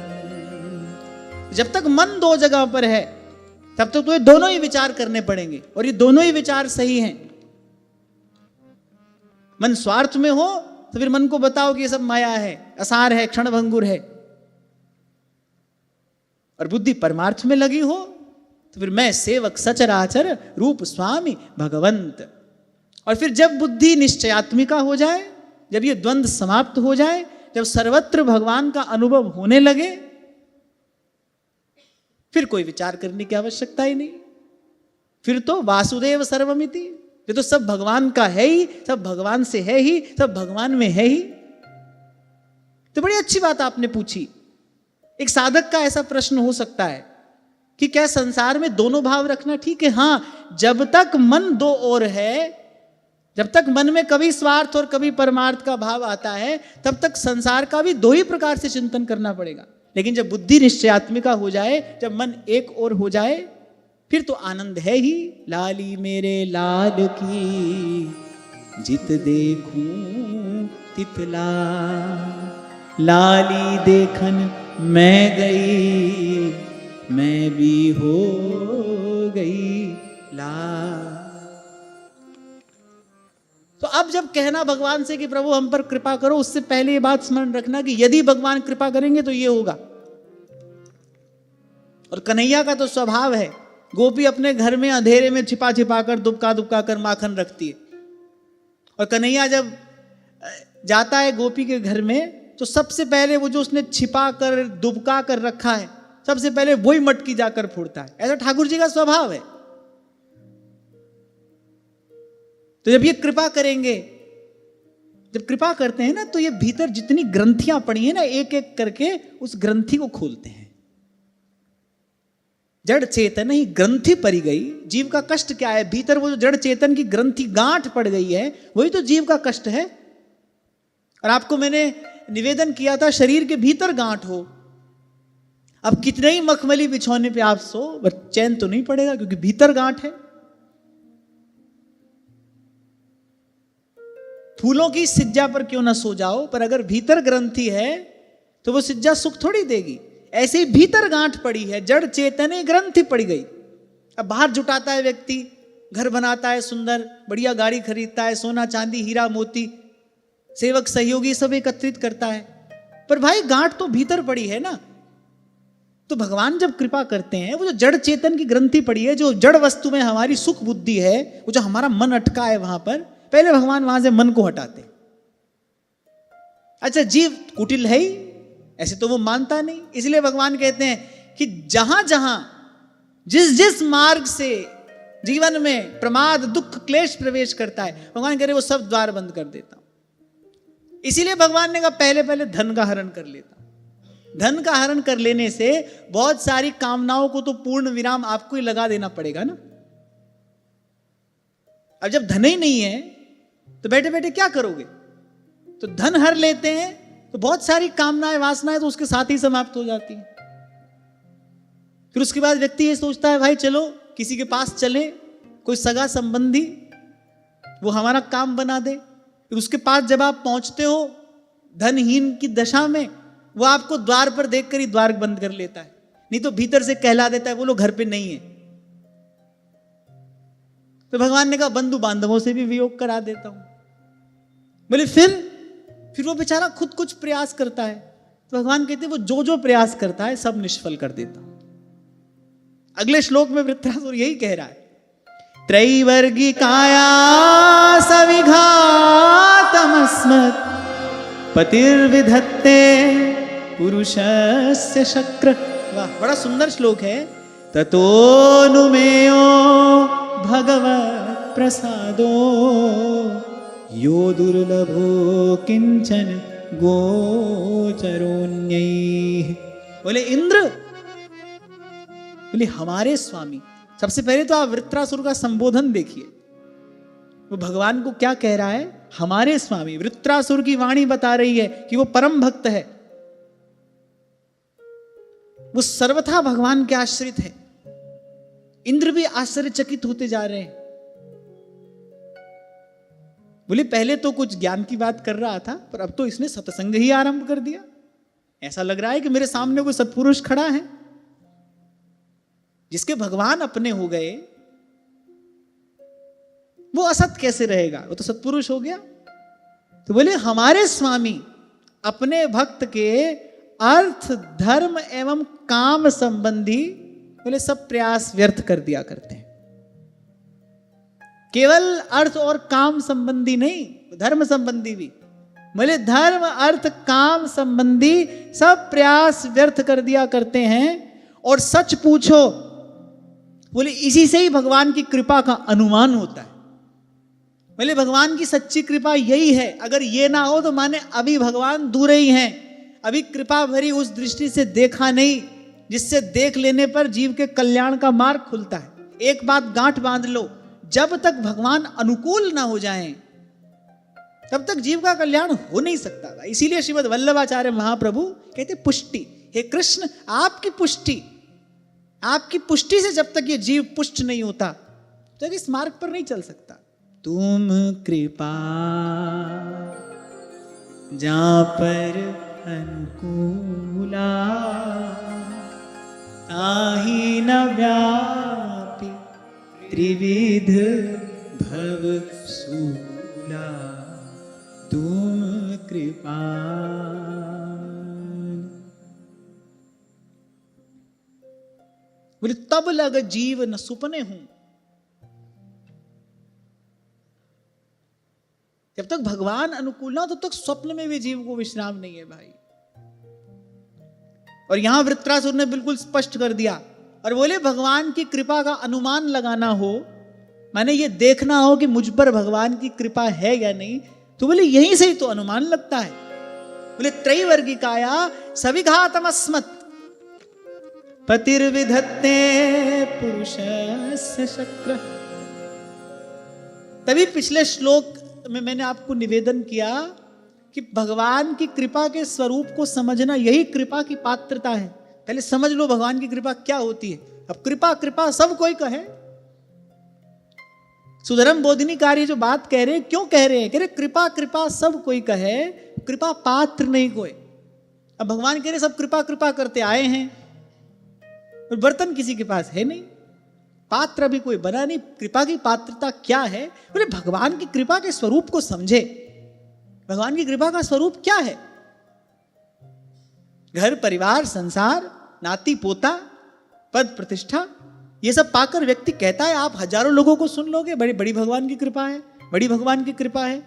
जब तक मन 2 जगह पर है, तब तक तो ये दोनों ही विचार करने पड़ेंगे, और ये दोनों ही विचार सही हैं। मन स्वार्थ में हो तो फिर मन को बताओ कि ये सब माया है, असार है, क्षणभंगुर है। और बुद्धि परमार्थ में लगी हो तो फिर मैं सेवक सचराचर रूप स्वामी भगवंत। और फिर जब बुद्धि निश्चयात्मिका हो जाए, जब ये द्वंद्व समाप्त हो जाए, जब सर्वत्र भगवान का अनुभव होने लगे, फिर कोई विचार करने की आवश्यकता ही नहीं। फिर तो वासुदेव सर्वमिति, ये तो सब भगवान का है ही, सब भगवान से है ही, सब भगवान में है ही। तो बड़ी अच्छी बात आपने पूछी। एक साधक का ऐसा प्रश्न हो सकता है कि क्या संसार में दोनों भाव रखना ठीक है? हाँ, जब तक मन 2 ओर है, जब तक मन में कभी स्वार्थ और कभी परमार्थ का भाव आता है, तब तक संसार का भी 2 ही प्रकार से चिंतन करना पड़ेगा। लेकिन जब बुद्धि निश्चयात्मिका हो जाए, जब मन एक ओर हो जाए, फिर तो आनंद है ही। लाली मेरे लाल की जित देखूं तितला, लाली देखन मैं गई, मैं भी हो गई लाल। तो अब जब कहना भगवान से कि प्रभु हम पर कृपा करो, उससे पहले ये बात स्मरण रखना कि यदि भगवान कृपा करेंगे तो ये होगा। और कन्हैया का तो स्वभाव है, गोपी अपने घर में अंधेरे में छिपा छिपा कर, दुबका दुबका कर माखन रखती है। और कन्हैया जब जाता है गोपी के घर में, तो सबसे पहले वो जो उसने छिपा कर दुबका कर रखा है, सबसे पहले वही मटकी जाकर फोड़ता है। ऐसा ठाकुर जी का स्वभाव है। तो जब ये कृपा करेंगे, जब कृपा करते हैं ना, तो ये भीतर जितनी ग्रंथियां पड़ी हैं ना, एक एक करके उस ग्रंथि को खोलते हैं। जड़ चेतन ही ग्रंथि पड़ी गई। जीव का कष्ट क्या है? भीतर वो जो जड़ चेतन की ग्रंथि गांठ पड़ गई है, वही तो जीव का कष्ट है। और आपको मैंने निवेदन किया था, शरीर के भीतर गांठ हो, अब कितने ही मखमली बिछौने पे आप सो, बस चैन तो नहीं पड़ेगा, क्योंकि भीतर गांठ है। फूलों की सिज्जा पर क्यों ना सो जाओ, पर अगर भीतर ग्रंथि है तो वो सिज्जा सुख थोड़ी देगी। ऐसे ही भीतर गांठ पड़ी है, जड़ चेतने ग्रंथि पड़ गई। अब बाहर जुटाता है व्यक्ति, घर बनाता है सुंदर, बढ़िया गाड़ी खरीदता है, सोना चांदी हीरा मोती, सेवक सहयोगी सब एकत्रित करता है, पर भाई गांठ तो भीतर पड़ी है ना। तो भगवान जब कृपा करते हैं, वो जो जड़ चेतन की ग्रंथि पड़ी है, जो जड़ वस्तु में हमारी सुख बुद्धि है, वो जो हमारा मन अटका है वहां पर, पहले भगवान वहां से मन को हटाते। अच्छा, जीव कुटिल है ही, ऐसे तो वो मानता नहीं, इसलिए भगवान कहते हैं कि जहां जहां जिस जिस मार्ग से जीवन में प्रमाद दुख क्लेश प्रवेश करता है, भगवान कह रहे वो सब द्वार बंद कर देता हूं। इसीलिए भगवान ने कहा पहले पहले धन का हरण कर लेता। धन का हरण कर लेने से बहुत सारी कामनाओं को तो पूर्ण विराम आपको ही लगा देना पड़ेगा ना। अब जब धन ही नहीं है तो बैठे बैठे क्या करोगे? तो धन हर लेते हैं तो बहुत सारी कामनाएं वासनाएं तो उसके साथ ही समाप्त हो जाती हैं। फिर उसके बाद व्यक्ति ये सोचता है भाई चलो किसी के पास चले, कोई सगा संबंधी, वो हमारा काम बना दे। फिर उसके पास जब आप पहुंचते हो धनहीन की दशा में, वो आपको द्वार पर देखकर ही द्वार बंद कर लेता है, नहीं तो भीतर से कहला देता है वो लोग घर पे नहीं है। तो भगवान ने कहा बंधु बांधवों से भी वियोग करा देता हूं। बोले फिर वो बेचारा खुद कुछ प्रयास करता है, तो भगवान कहते वो जो जो प्रयास करता है सब निष्फल कर देता हूं। अगले श्लोक में वृत्रासुर यही कह रहा है, त्रैवर्गी काया सविघातमस्मत् पतिर्विधत्ते पुरुषस्य शक्र। वाह, बड़ा सुंदर श्लोक है। ततोनुमेयो भगवत् प्रसादो यो दुर्लभो किंचन गोचरोन्यैः। बोले इंद्र, बोले हमारे स्वामी। सबसे पहले तो आप वृत्रासुर का संबोधन देखिए, वो भगवान को क्या कह रहा है, हमारे स्वामी। वृत्रासुर की वाणी बता रही है कि वो परम भक्त है, वो सर्वथा भगवान के आश्रित है। इंद्र भी आश्चर्यचकित होते जा रहे हैं। बोले पहले तो कुछ ज्ञान की बात कर रहा था, पर अब तो इसने सत्संग ही आरंभ कर दिया। ऐसा लग रहा है कि मेरे सामने कोई सत्पुरुष खड़ा है जिसके भगवान अपने हो गए, वो असत कैसे रहेगा, वो तो सत्पुरुष हो गया। तो बोले हमारे स्वामी अपने भक्त के अर्थ धर्म एवं काम संबंधी बोले सब प्रयास व्यर्थ कर दिया करते हैं। केवल अर्थ और काम संबंधी नहीं, धर्म संबंधी भी। बोले धर्म अर्थ काम संबंधी सब प्रयास व्यर्थ कर दिया करते हैं। और सच पूछो, बोले इसी से ही भगवान की कृपा का अनुमान होता है। बोले भगवान की सच्ची कृपा यही है, अगर ये ना हो तो माने अभी भगवान दूर ही हैं, अभी कृपा भरी उस दृष्टि से देखा नहीं जिससे देख लेने पर जीव के कल्याण का मार्ग खुलता है। एक बात गांठ बांध लो, जब तक भगवान अनुकूल ना हो जाएं तब तक जीव का कल्याण हो नहीं सकता था। इसीलिए श्रीमद् वल्लभाचार्य महाप्रभु कहते पुष्टि, हे कृष्ण आपकी पुष्टि से जब तक ये जीव पुष्ट नहीं होता तो इस मार्ग पर नहीं चल सकता। तुम कृपा जहां पर अनुकूला ताहि न व्यापी त्रिविध भव सूला। तुम कृपा बोले तब लग जीव न सुपने हूं। जब तक भगवान अनुकूल ना हो तब तक स्वप्न में भी जीव को विश्राम नहीं है भाई। और यहां वृत्रासुर ने बिल्कुल स्पष्ट कर दिया और बोले भगवान की कृपा का अनुमान लगाना हो, माने ये देखना हो कि मुझ पर भगवान की कृपा है या नहीं, तो बोले यहीं से ही तो अनुमान लगता है। बोले त्रैवर्गिकाया सविघातमस्मत् पतिर्विधत्ते पुरुषस्य शक्र। तभी पिछले श्लोक में मैंने आपको निवेदन किया कि भगवान की कृपा के स्वरूप को समझना यही कृपा की पात्रता है। पहले समझ लो भगवान की कृपा क्या होती है। अब कृपा कृपा सब कोई कहे, सुधर्म बोधिनी कार्य जो बात कह रहे हैं, क्यों कह रहे हैं? कह रहे कृपा कृपा सब कोई कहे, कृपा पात्र नहीं कोई। अब भगवान कह रहे सब कृपा कृपा करते आए हैं और बर्तन किसी के पास है नहीं, पात्र अभी कोई बना नहीं। कृपा की पात्रता क्या है? बोले भगवान की कृपा के स्वरूप को समझे। भगवान की कृपा का स्वरूप क्या है? घर परिवार संसार नाती पोता पद प्रतिष्ठा ये सब पाकर व्यक्ति कहता है आप हजारों लोगों को सुन लोगे, बड़ी बड़ी भगवान की कृपा है, बड़ी भगवान की कृपा है।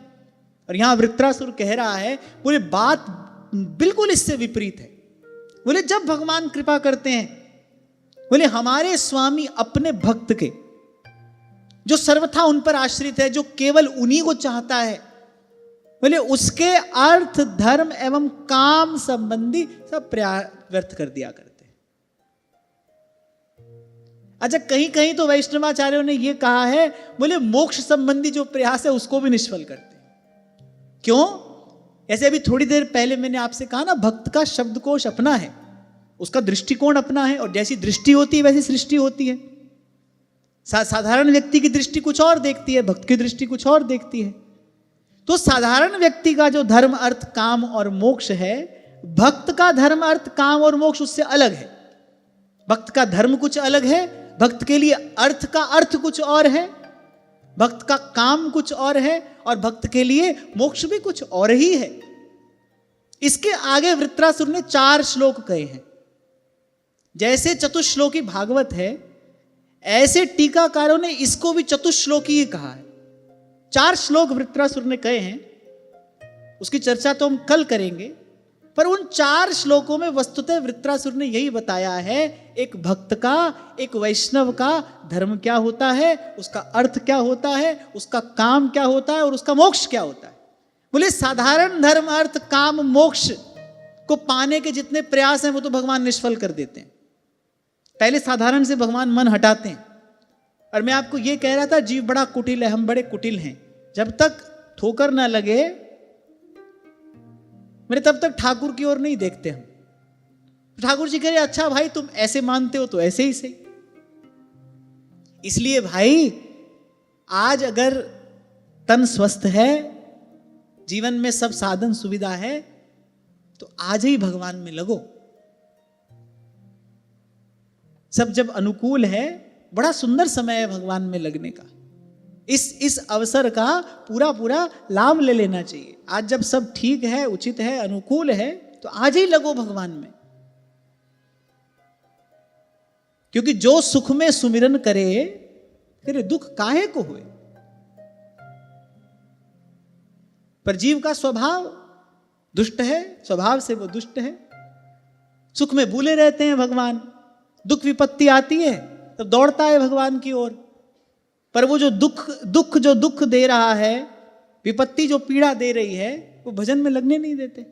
और यहां वृत्रासुर कह रहा है, बोले बात बिल्कुल इससे विपरीत है। बोले जब भगवान कृपा करते हैं, बोले हमारे स्वामी अपने भक्त के जो सर्वथा उन पर आश्रित है, जो केवल उन्हीं को चाहता है, बोले उसके अर्थ धर्म एवं काम संबंधी सब व्यर्थ कर दिया करते। अच्छा कहीं कहीं तो वैष्णवाचार्यों ने यह कहा है, बोले मोक्ष संबंधी जो प्रयास है उसको भी निष्फल करते हैं। क्यों? ऐसे अभी थोड़ी देर पहले मैंने आपसे कहा ना, भक्त का शब्दकोश अपना है, उसका दृष्टिकोण अपना है, और जैसी दृष्टि होती है वैसी सृष्टि होती है। साधारण व्यक्ति की दृष्टि कुछ और देखती है, भक्त की दृष्टि कुछ और देखती है। तो साधारण व्यक्ति का जो धर्म अर्थ काम और मोक्ष है, भक्त का धर्म अर्थ काम और मोक्ष उससे अलग है। भक्त का धर्म कुछ अलग है, भक्त के लिए अर्थ का अर्थ कुछ और है, भक्त का काम कुछ और है, और भक्त के लिए मोक्ष भी कुछ और ही है। इसके आगे वृत्रासुर ने 4 श्लोक कहे हैं। जैसे चतुश्लोकी भागवत है, ऐसे टीकाकारों ने इसको भी चतुश्लोकी ही कहा है। 4 श्लोक वृत्रासुर ने कहे हैं, उसकी चर्चा तो हम कल करेंगे, पर उन 4 श्लोकों में वस्तुतः वृत्रासुर ने यही बताया है, एक भक्त का, एक वैष्णव का धर्म क्या होता है, उसका अर्थ क्या होता है, उसका काम क्या होता है, और उसका मोक्ष क्या होता है। बोले साधारण धर्म अर्थ काम मोक्ष को पाने के जितने प्रयास हैं वो तो भगवान निष्फल कर देते हैं। पहले साधारण से भगवान मन हटाते हैं। और मैं आपको ये कह रहा था, जीव बड़ा कुटिल है, हम बड़े कुटिल हैं। जब तक ठोकर ना लगे मेरे, तब तक ठाकुर की ओर नहीं देखते हम। ठाकुर जी कह रहे अच्छा भाई तुम ऐसे मानते हो तो ऐसे ही सही। इसलिए भाई आज अगर तन स्वस्थ है, जीवन में सब साधन सुविधा है, तो आज ही भगवान में लगो। सब जब अनुकूल है, बड़ा सुंदर समय है भगवान में लगने का। इस अवसर का पूरा पूरा लाभ ले लेना चाहिए। आज जब सब ठीक है, उचित है, अनुकूल है, तो आज ही लगो भगवान में। क्योंकि जो सुख में सुमिरन करे, फिर दुख काहे को हुए। पर जीव का स्वभाव दुष्ट है, स्वभाव से वो दुष्ट है। सुख में भूले रहते हैं भगवान, दुख विपत्ति आती है तब दौड़ता है भगवान की ओर। पर वो जो दुख दे रहा है, विपत्ति जो पीड़ा दे रही है, वो भजन में लगने नहीं देते।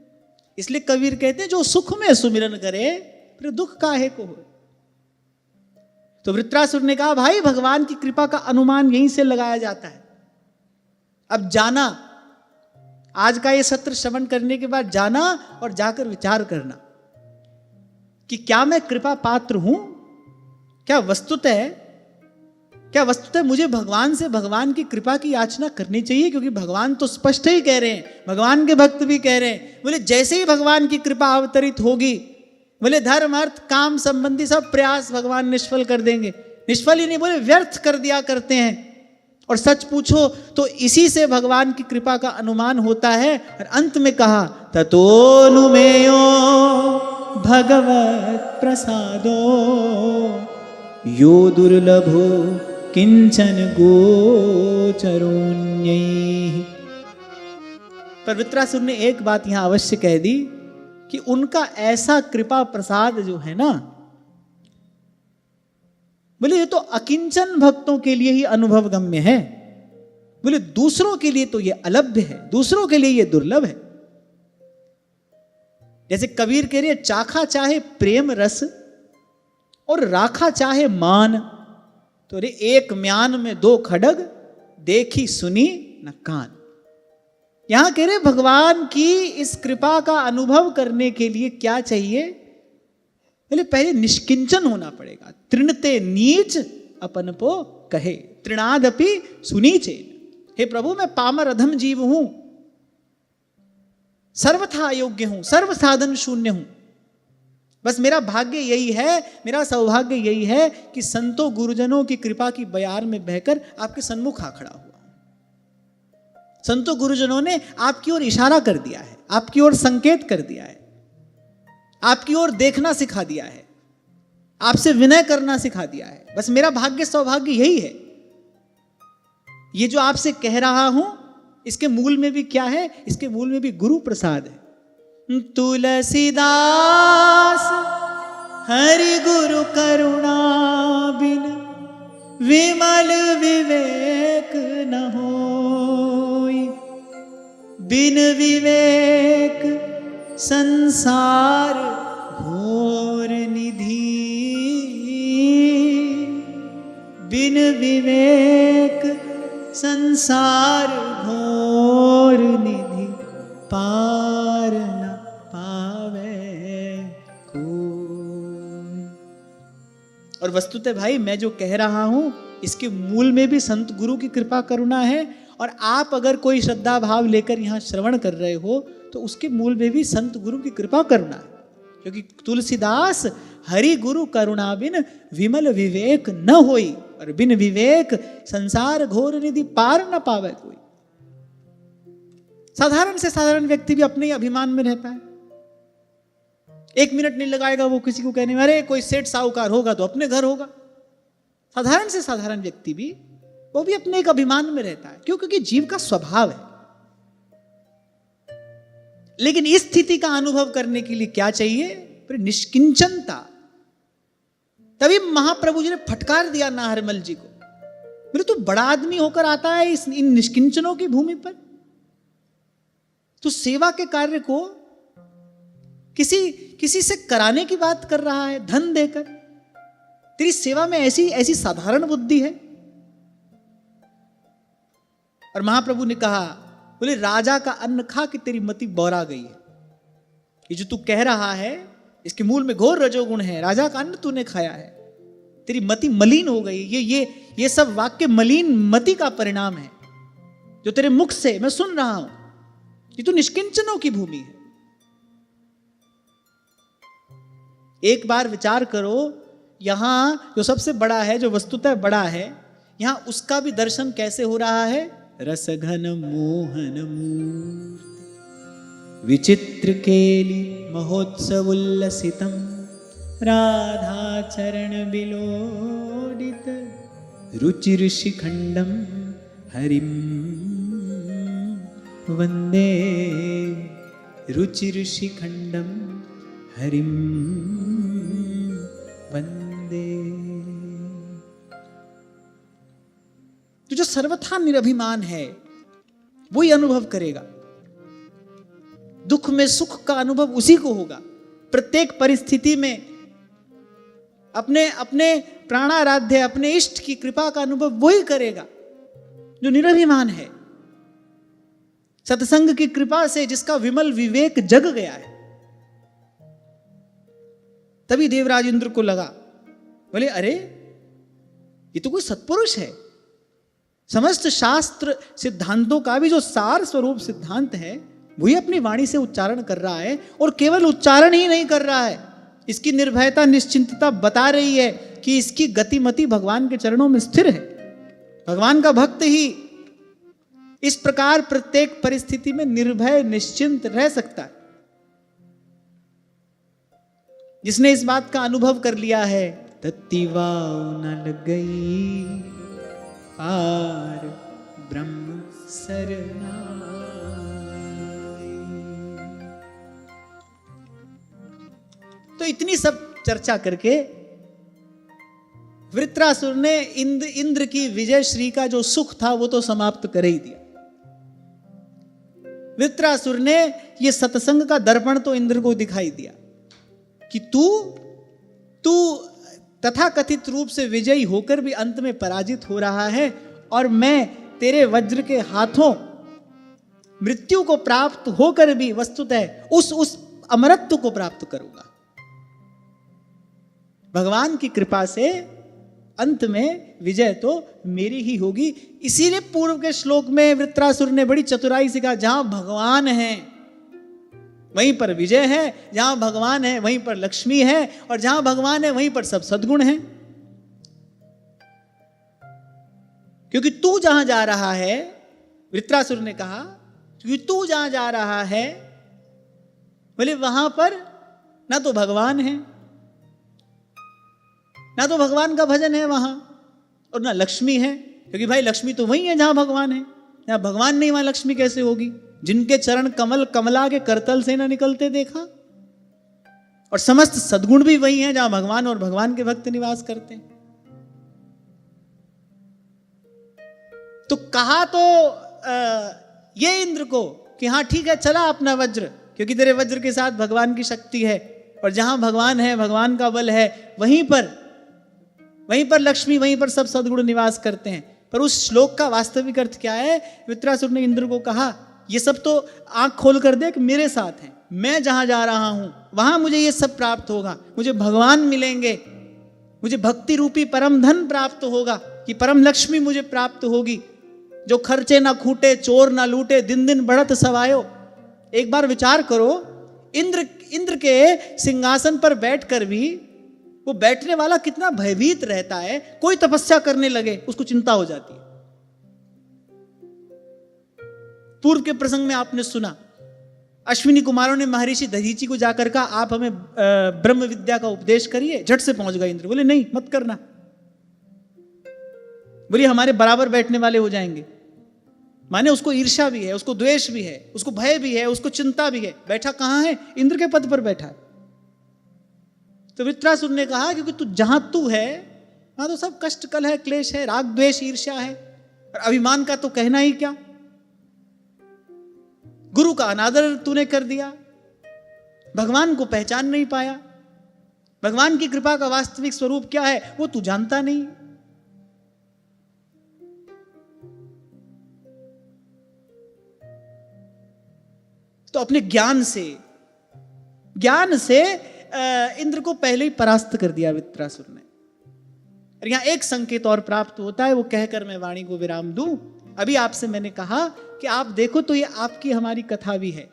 इसलिए कबीर कहते हैं जो सुख में सुमिरन करे, फिर दुख काहे को हो। तो वृत्रासुर ने कहा भाई भगवान की कृपा का अनुमान यहीं से लगाया जाता है। अब जाना, आज का ये सत्र श्रवण करने के बाद जाना और जाकर विचार करना कि क्या मैं कृपा पात्र हूं। क्या वस्तुतः मुझे भगवान से भगवान की कृपा की याचना करनी चाहिए। क्योंकि भगवान तो स्पष्ट ही कह रहे हैं, भगवान के भक्त भी कह रहे हैं, बोले जैसे ही भगवान की कृपा अवतरित होगी, बोले धर्म अर्थ काम संबंधी सब प्रयास भगवान निष्फल कर देंगे। निष्फल ही नहीं, बोले व्यर्थ कर दिया करते हैं। और सच पूछो तो इसी से भगवान की कृपा का अनुमान होता है। और अंत में कहा ततोनुमेयो भगवत प्रसादो यो दुर्लभो किंचन गोचरोन्यैः। पर वृत्रासुर ने एक बात यहां अवश्य कह दी कि उनका ऐसा कृपा प्रसाद जो है ना, बोले ये तो अकिंचन भक्तों के लिए ही अनुभव गम्य है। बोले दूसरों के लिए तो ये अलभ्य है, दूसरों के लिए ये दुर्लभ है। जैसे कबीर कह रहे चाखा चाहे प्रेम रस और राखा चाहे मान, तो रे एक म्यान में 2 खड़ग, देखी सुनी न कान। यहां कह रहे भगवान की इस कृपा का अनुभव करने के लिए क्या चाहिए। पहले निष्किंचन होना पड़ेगा। तृणते नीच अपन पो कहे, तृणादपि सुनीचेन। हे प्रभु, मैं पामर अधम जीव हूं, सर्वथा अयोग्य हूं, सर्व साधन शून्य हूं। बस मेरा भाग्य यही है, मेरा सौभाग्य यही है कि संतों गुरुजनों की कृपा की बयार में बहकर आपके सन्मुख आ खड़ा हुआ। संतों गुरुजनों ने आपकी ओर इशारा कर दिया है, आपकी ओर संकेत कर दिया है, आपकी ओर देखना सिखा दिया है, आपसे विनय करना सिखा दिया है। बस मेरा भाग्य सौभाग्य यही है। ये जो आपसे कह रहा हूं, इसके मूल में भी क्या है? इसके मूल में भी गुरु प्रसाद है। तुलसीदास हरि गुरु करुणा बिन विमल विवेक न होई, बिन विवेक संसार घोर निधि, बिन विवेक संसार घोर निधि, पार न पावे कोई। और वस्तुतः भाई, मैं जो कह रहा हूं, इसके मूल में भी संत गुरु की कृपा करुणा है। और आप अगर कोई श्रद्धा भाव लेकर यहां श्रवण कर रहे हो, तो उसके मूल में भी संत गुरु की कृपा करुणा है। क्योंकि तुलसीदास हरि गुरु करुणा बिन विमल विवेक न होई, और बिन विवेक संसार घोर निधि, पार न पावे कोई। साधारण से साधारण व्यक्ति भी अपने ही अभिमान में रहता है। 1 मिनट नहीं लगाएगा वो किसी को कहने में, अरे कोई सेठ साहूकार होगा तो अपने घर होगा। साधारण से साधारण व्यक्ति भी, वो भी अपने एक अभिमान में रहता है। क्यों? क्योंकि जीव का स्वभाव है। लेकिन इस स्थिति का अनुभव करने के लिए क्या चाहिए? फिर निष्किंचनता। तभी महाप्रभु जी ने फटकार दिया नाहरमल जी को, मेरे तो बड़ा आदमी होकर आता है इन निष्किंचनों की भूमि पर। तो सेवा के कार्य को किसी से कराने की बात कर रहा है, धन देकर। तेरी सेवा में ऐसी साधारण बुद्धि है। और महाप्रभु ने कहा, बोले राजा का अन्न खा कि तेरी मति बौरा गई है। ये जो तू कह रहा है, इसके मूल में घोर रजोगुण है। राजा का अन्न तूने खाया है, तेरी मति मलिन हो गई। ये सब वाक्य मलिन मति का परिणाम है जो तेरे मुख से मैं सुन रहा हूं। ये तो निष्किंचनों की भूमि है। एक बार विचार करो, यहां जो सबसे बड़ा है, जो वस्तुतः बड़ा है, यहां उसका भी दर्शन कैसे हो रहा है? रस घन मोहन मूर्ति, विचित्र केली महोत्सव उल्लसितम, राधा चरण बिलोडित, रुचिर शिखंडम हरिम वंदे, रुचिर शिखंडम हरिम वंदे। तो जो सर्वथा निरभिमान है, वही अनुभव करेगा। दुख में सुख का अनुभव उसी को होगा। प्रत्येक परिस्थिति में अपने प्राणाराध्य, अपने इष्ट की कृपा का अनुभव वही करेगा जो निरभिमान है। सत्संग की कृपा से जिसका विमल विवेक जग गया है। तभी देवराज इंद्र को लगा, बोले अरे ये तो कोई सत्पुरुष है। समस्त शास्त्र सिद्धांतों का भी जो सार स्वरूप सिद्धांत है, वही अपनी वाणी से उच्चारण कर रहा है। और केवल उच्चारण ही नहीं कर रहा है, इसकी निर्भयता निश्चिंतता बता रही है कि इसकी गतिमति भगवान के चरणों में स्थिर है। भगवान का भक्त ही इस प्रकार प्रत्येक परिस्थिति में निर्भय निश्चिंत रह सकता है। जिसने इस बात का अनुभव कर लिया है, तत्तिवाऊ न लग गई पार ब्रह्म सरनाई। तो इतनी सब चर्चा करके वृत्रासुर ने इंद्र की विजय श्री का जो सुख था वो तो समाप्त कर ही दिया। वृत्रासुर ने ये सत्संग का दर्पण तो इंद्र को दिखाई दिया कि तू तथाकथित रूप से विजयी होकर भी अंत में पराजित हो रहा है, और मैं तेरे वज्र के हाथों मृत्यु को प्राप्त होकर भी वस्तुतः उस अमरत्व को प्राप्त करूंगा। भगवान की कृपा से अंत में विजय तो मेरी ही होगी। इसीलिए पूर्व के श्लोक में वृत्रासुर ने बड़ी चतुराई से कहा, जहां भगवान है वहीं पर विजय है, जहां भगवान है वहीं पर लक्ष्मी है, और जहां भगवान है वहीं पर सब सद्गुण है। क्योंकि तू जहां जा रहा है, वृत्रासुर ने कहा, क्योंकि तू जहां जा रहा है बोले वहां पर ना तो भगवान है, ना तो भगवान का भजन है वहां, और ना लक्ष्मी है। क्योंकि भाई लक्ष्मी तो वही है जहां भगवान है, जहां भगवान नहीं वहां लक्ष्मी कैसे होगी? जिनके चरण कमल कमला के करतल से ना निकलते देखा। और समस्त सद्गुण भी वही हैं जहां भगवान और भगवान के भक्त निवास करते हैं। तो कहा तो ये इंद्र को कि हाँ ठीक है, चला अपना वज्र, क्योंकि तेरे वज्र के साथ भगवान की शक्ति है, और जहां भगवान है, भगवान का बल है, वहीं पर लक्ष्मी, वहीं पर सब सद्गुण निवास करते हैं। पर उस श्लोक का वास्तविक अर्थ क्या है? वृत्रासुर ने इंद्र को कहा, ये सब तो आंख खोल कर देख, मेरे साथ है, मैं जहां जा रहा हूं वहां मुझे ये सब प्राप्त होगा, मुझे भगवान मिलेंगे, मुझे भक्ति रूपी परम धन प्राप्त होगा, कि परम लक्ष्मी मुझे प्राप्त होगी, जो खर्चे ना खूटे, चोर ना लूटे, दिन दिन बढ़त सवायो। एक बार विचार करो, इंद्र के सिंहासन पर बैठकर भी वो बैठने वाला कितना भयभीत रहता है। कोई तपस्या करने लगे उसको चिंता हो जाती है। पूर्व के प्रसंग में आपने सुना, अश्विनी कुमारों ने महर्षि दधीचि को जाकर कहा, आप हमें ब्रह्म विद्या का उपदेश करिए। झट से पहुंच गए इंद्र, बोले नहीं मत करना, बोलिए हमारे बराबर बैठने वाले हो जाएंगे। माने उसको ईर्ष्या भी है, उसको द्वेष भी है, उसको भय भी है, उसको चिंता भी है। बैठा कहां है? इंद्र के पद पर बैठा है। तो वृत्रासुर ने कहा, क्योंकि तू जहां तू है वहां तो सब कष्ट कल है, क्लेश है, राग द्वेष ईर्ष्या है, और अभिमान का तो कहना ही क्या। गुरु का अनादर तूने कर दिया, भगवान को पहचान नहीं पाया, भगवान की कृपा का वास्तविक स्वरूप क्या है वो तू जानता नहीं। तो अपने ज्ञान से इंद्र को पहले ही परास्त कर दिया वृत्रासुर ने। और यहां एक संकेत और प्राप्त होता है, वो कहकर मैं वाणी को विराम दूं। अभी आपसे मैंने कहा कि आप देखो तो ये आपकी हमारी कथा भी है।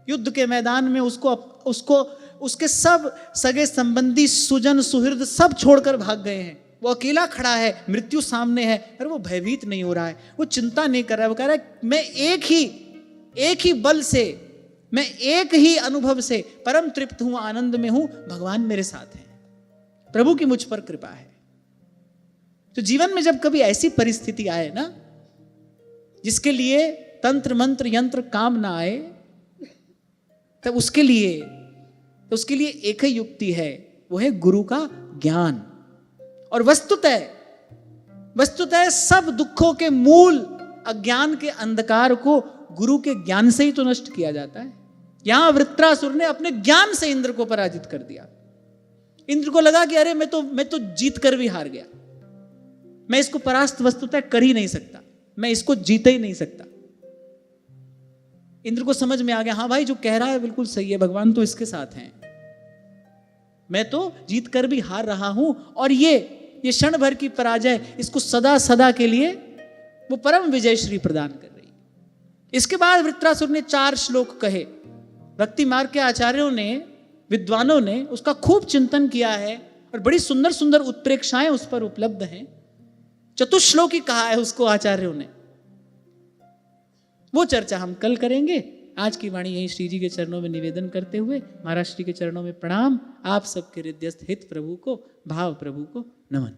युद्ध के मैदान में उसको उसके सब सगे संबंधी, सुजन सुहृद सब छोड़कर भाग गए हैं। वो अकेला खड़ा है, मृत्यु सामने है, पर वो भयभीत नहीं हो रहा है, वो चिंता नहीं कर रहा है। वो कह रहा है मैं एक ही बल से, मैं एक ही अनुभव से परम तृप्त हूं, आनंद में हूं, भगवान मेरे साथ हैं, प्रभु की मुझ पर कृपा है। तो जीवन में जब कभी ऐसी परिस्थिति आए ना, जिसके लिए तंत्र मंत्र यंत्र काम ना आए, तब उसके लिए एक ही युक्ति है, वो है गुरु का ज्ञान। और वस्तुतः सब दुखों के मूल अज्ञान के अंधकार को गुरु के ज्ञान से ही तो नष्ट किया जाता है। यहां वृत्रासुर ने अपने ज्ञान से इंद्र को पराजित कर दिया। इंद्र को लगा कि अरे मैं तो जीत कर भी हार गया, मैं इसको परास्त वस्तुतः कर ही नहीं सकता, मैं इसको जीत ही नहीं सकता। इंद्र को समझ में आ गया, हाँ भाई जो कह रहा है बिल्कुल सही है, भगवान तो इसके साथ हैं, मैं तो जीत कर भी हार रहा हूं, और ये क्षण भर की पराजय इसको सदा सदा के लिए वो परम विजय श्री प्रदान कर रही। इसके बाद वृत्रासुर ने 4 श्लोक कहे। भक्ति मार्ग के आचार्यों ने, विद्वानों ने उसका खूब चिंतन किया है, और बड़ी सुंदर सुंदर उत्प्रेक्षाएं उस पर उपलब्ध हैं। चतुश्लोकी कहा है उसको आचार्यों ने, वो चर्चा हम कल करेंगे। आज की वाणी यही श्री जी के चरणों में निवेदन करते हुए, महाराज श्री के चरणों में प्रणाम। आप सबके हृदयस्थ हित प्रभु को, भाव प्रभु को नमन।